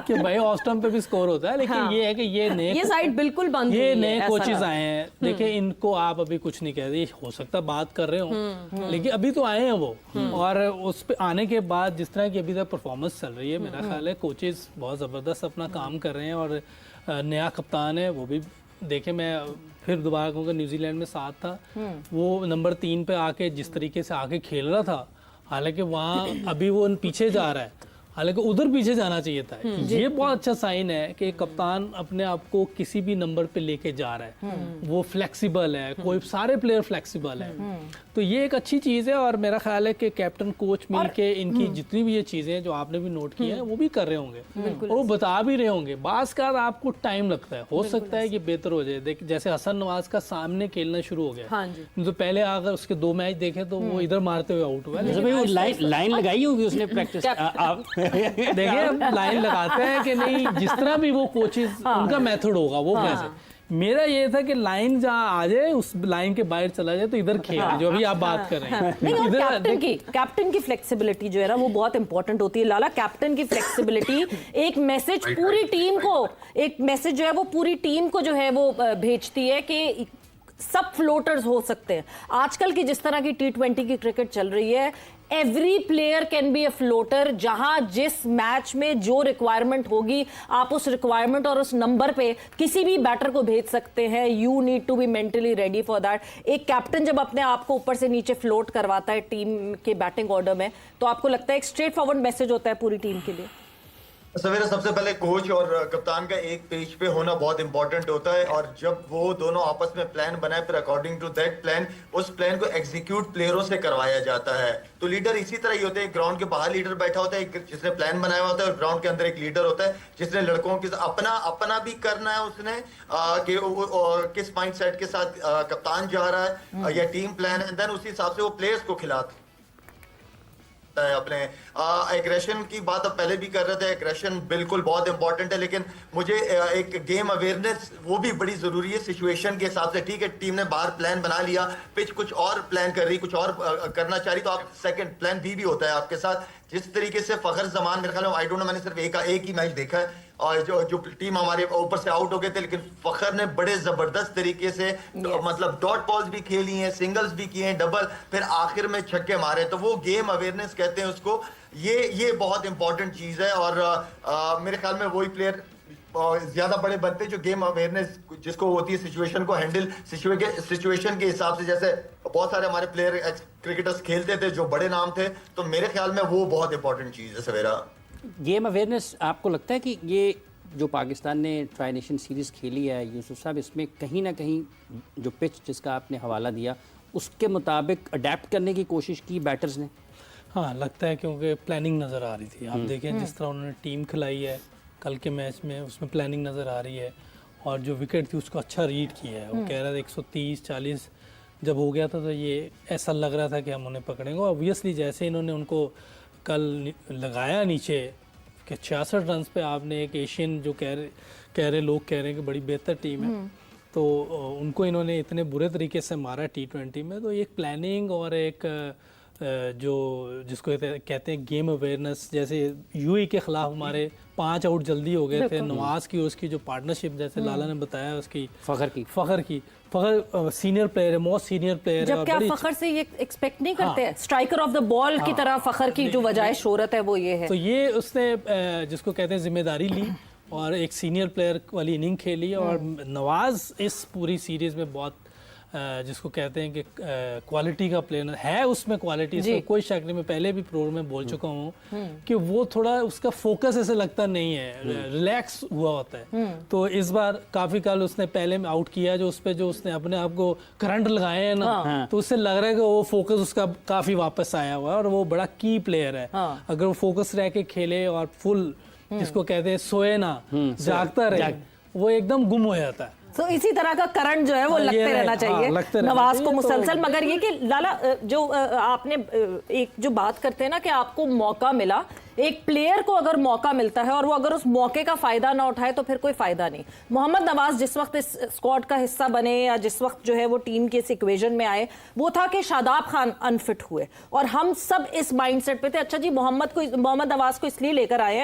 कि भाई ऑस्टम पे भी स्कोर होता है, लेकिन ये है कि ये साइड बिल्कुल बंद, ये नए कोचेज आए हैं, देखिए इनको आप अभी कुछ नहीं कह रहे, हो सकता है बात कर रहे हो, लेकिन अभी तो आए हैं वो, और उस पे आने के बाद जिस तरह की अभी तक परफॉर्मेंस चल रही है, मेरा ख्याल है कोचेज बहुत ज़बरदस्त अपना काम कर रहे हैं। और नया कप्तान है, वो भी देखे, मैं फिर दोबारा कहूँगा न्यूजीलैंड में साथ था, वो नंबर 3 पे आके जिस तरीके से आके खेल रहा था, हालांकि वहाँ अभी वो पीछे जा रहा है, हालांकि उधर पीछे जाना चाहिए था। ये बहुत अच्छा साइन है कि कप्तान अपने आप को किसी भी नंबर पे लेके जा रहा है, वो फ्लेक्सिबल है, कोई सारे प्लेयर फ्लेक्सिबल है, तो ये एक अच्छी चीज़ है। और मेरा ख्याल है कि कैप्टन कोच मिल के इनकी जितनी भी ये चीज़ें जो आपने भी नोट की हैं वो भी कर रहे होंगे, और वो बता भी रहे होंगे। बास का आपको टाइम लगता है, हो सकता है कि बेहतर हो जाए। देख जैसे हसन नवाज का सामने खेलना शुरू हो गया, तो पहले अगर उसके 2 मैच देखे तो वो इधर मारते हुए आउट हुआ, लाइन लगाई होगी उसने प्रैक्टिस। देखिए अब लाइन लगाते हैं कि नहीं, जिस तरह भी वो कोचेस उनका मेथड होगा वो कैसे। मेरा ये था कि लाइन जहाँ आ जाए उस लाइन के बाहर चला जाए तो इधर खेल, जो अभी आप बात कर रहे हैं। कैप्टन की फ्लेक्सिबिलिटी जो है ना वो बहुत इंपॉर्टेंट होती है लाला। कैप्टन की फ्लेक्सिबिलिटी एक मैसेज पूरी टीम को, एक मैसेज जो है वो पूरी टीम को जो है वो भेजती है कि सब फ्लोटर्स हो सकते हैं। आजकल की जिस तरह की T20 की क्रिकेट चल रही है, every player can be a floater. जहां जिस मैच में जो रिक्वायरमेंट होगी आप उस रिक्वायरमेंट और उस नंबर पे किसी भी बैटर को भेज सकते हैं। You need to be mentally ready for that. एक कैप्टन जब अपने आप को ऊपर से नीचे फ्लोट करवाता है टीम के बैटिंग ऑर्डर में, तो आपको लगता है एक स्ट्रेट फॉरवर्ड मैसेज होता है पूरी टीम के लिए। सवेरा सबसे पहले कोच और कप्तान का एक पेज पे होना बहुत इंपॉर्टेंट होता है, और जब वो दोनों आपस में प्लान बनाए फिर अकॉर्डिंग टू दैट प्लान उस प्लान को एग्जीक्यूट प्लेयरों से करवाया जाता है। तो लीडर इसी तरह ही होते हैं, ग्राउंड के बाहर लीडर बैठा होता है जिसने प्लान बनाया होता है, और ग्राउंड के अंदर एक लीडर होता है जिसने लड़कों के अपना भी करना है, उसने किस माइंड सेट के साथ कप्तान जा रहा है या टीम प्लान है, देन उसी हिसाब से वो प्लेयर्स को खिलाते अपने। एग्रेशन की बात अब पहले भी कर रहे थे, एग्रेशन बिल्कुल बहुत इंपॉर्टेंट है, लेकिन मुझे एक गेम अवेयरनेस वो भी बड़ी जरूरी है सिचुएशन के हिसाब से। ठीक है, टीम ने बाहर प्लान बना लिया, पिच कुछ और प्लान कर रही, कुछ और करना चाह रही, तो आप सेकंड प्लान बी भी होता है आपके साथ। जिस तरीके से फखर जमान, मेरे ख्याल में आई डोंट नो, मैंने सिर्फ एक ही मैच देखा है और जो टीम हमारे ऊपर से आउट हो गए थे, लेकिन फखर ने बड़े जबरदस्त तरीके से मतलब डॉट बॉल्स भी खेली हैं, सिंगल्स भी किए हैं, डबल, फिर आखिर में छक्के मारे। तो वो गेम अवेयरनेस कहते हैं उसको, ये बहुत इंपॉर्टेंट चीज है। और मेरे ख्याल में वही प्लेयर ज्यादा बड़े बनते हैं जो गेम अवेयरनेस जिसको होती है, सिचुएशन को हैंडल, सिचुएशन के हिसाब से। जैसे बहुत सारे हमारे प्लेयर क्रिकेटर्स खेलते थे जो बड़े नाम थे, तो मेरे ख्याल में वो बहुत इंपॉर्टेंट चीज है सवेरा। गेम अवेयरनेस, आपको लगता है कि ये जो पाकिस्तान ने ट्राई नेशन सीरीज़ खेली है यूसुफ साहब, इसमें कहीं ना कहीं जो पिच जिसका आपने हवाला दिया उसके मुताबिक अडेप्ट करने की कोशिश की बैटर्स ने? हाँ, लगता है, क्योंकि प्लानिंग नज़र आ रही थी। आप देखें जिस तरह उन्होंने टीम खिलाई है कल के मैच में, उसमें प्लानिंग नज़र आ रही है और जो विकेट थी उसको अच्छा रीड किया है। वो कह रहा था 130-40 जब हो गया था तो ये ऐसा लग रहा था कि हम उन्हें पकड़ेंगे। ऑब्वियसली जैसे इन्होंने उनको कल लगाया नीचे कि 66 रन पे, आपने एक एशियन जो कह रहे लोग कह रहे हैं कि बड़ी बेहतर टीम है, तो उनको इन्होंने इतने बुरे तरीके से मारा T20 में। तो एक प्लानिंग और एक जो जिसको कहते हैं गेम अवेयरनेस, जैसे यूएई के खिलाफ हमारे 5 आउट जल्दी हो गए थे, नवाज की उसकी जो पार्टनरशिप, जैसे लाला ने बताया उसकी, फखर सीनियर प्लेयर है, मोस्ट सीनियर प्लेयर है। जब क्या फखर से ये एक्सपेक्ट नहीं करते हैं, स्ट्राइकर ऑफ द बॉल की तरह फखर की जो वजह शोहरत है वो ये है। तो ये उसने जिसको कहते हैं जिम्मेदारी ली और एक सीनियर प्लेयर वाली इनिंग खेली। और नवाज इस पूरी सीरीज में बहुत जिसको कहते हैं कि क्वालिटी का प्लेयर है, उसमें क्वालिटी, इसमें कोई शक नहीं। मैं पहले भी प्रोग्राम में बोल चुका हूँ कि वो थोड़ा उसका फोकस ऐसे लगता नहीं है, रिलैक्स हुआ होता है। तो इस बार काफी कल उसने पहले में आउट किया जो उस पे जो उसने अपने आप को करंट लगाए हैं ना, तो उससे लग रहा है कि वो फोकस उसका काफी वापस आया हुआ है और वो बड़ा की प्लेयर है। अगर वो फोकस रह के खेले और फुल जिसको कहते हैं सोए ना जागता रहे, वो एकदम गुम हो जाता है। तो इसी तरह का करंट जो है वो लगते रहना चाहिए नवाज को मुसलसल। मगर ये कि लाला जो आपने एक जो बात करते हैं ना कि आपको मौका मिला, एक प्लेयर को अगर मौका मिलता है और वो अगर उस मौके का फायदा ना उठाए तो फिर कोई फायदा नहीं। मोहम्मद नवाज जिस वक्त इस स्क्वाड का हिस्सा बने या जिस वक्त जो है वो टीम के इस इक्वेशन में आए, वो था कि शादाब खान अनफिट हुए और हम सब इस माइंडसेट पे थे, अच्छा जी मोहम्मद नवाज को इसलिए लेकर आए हैं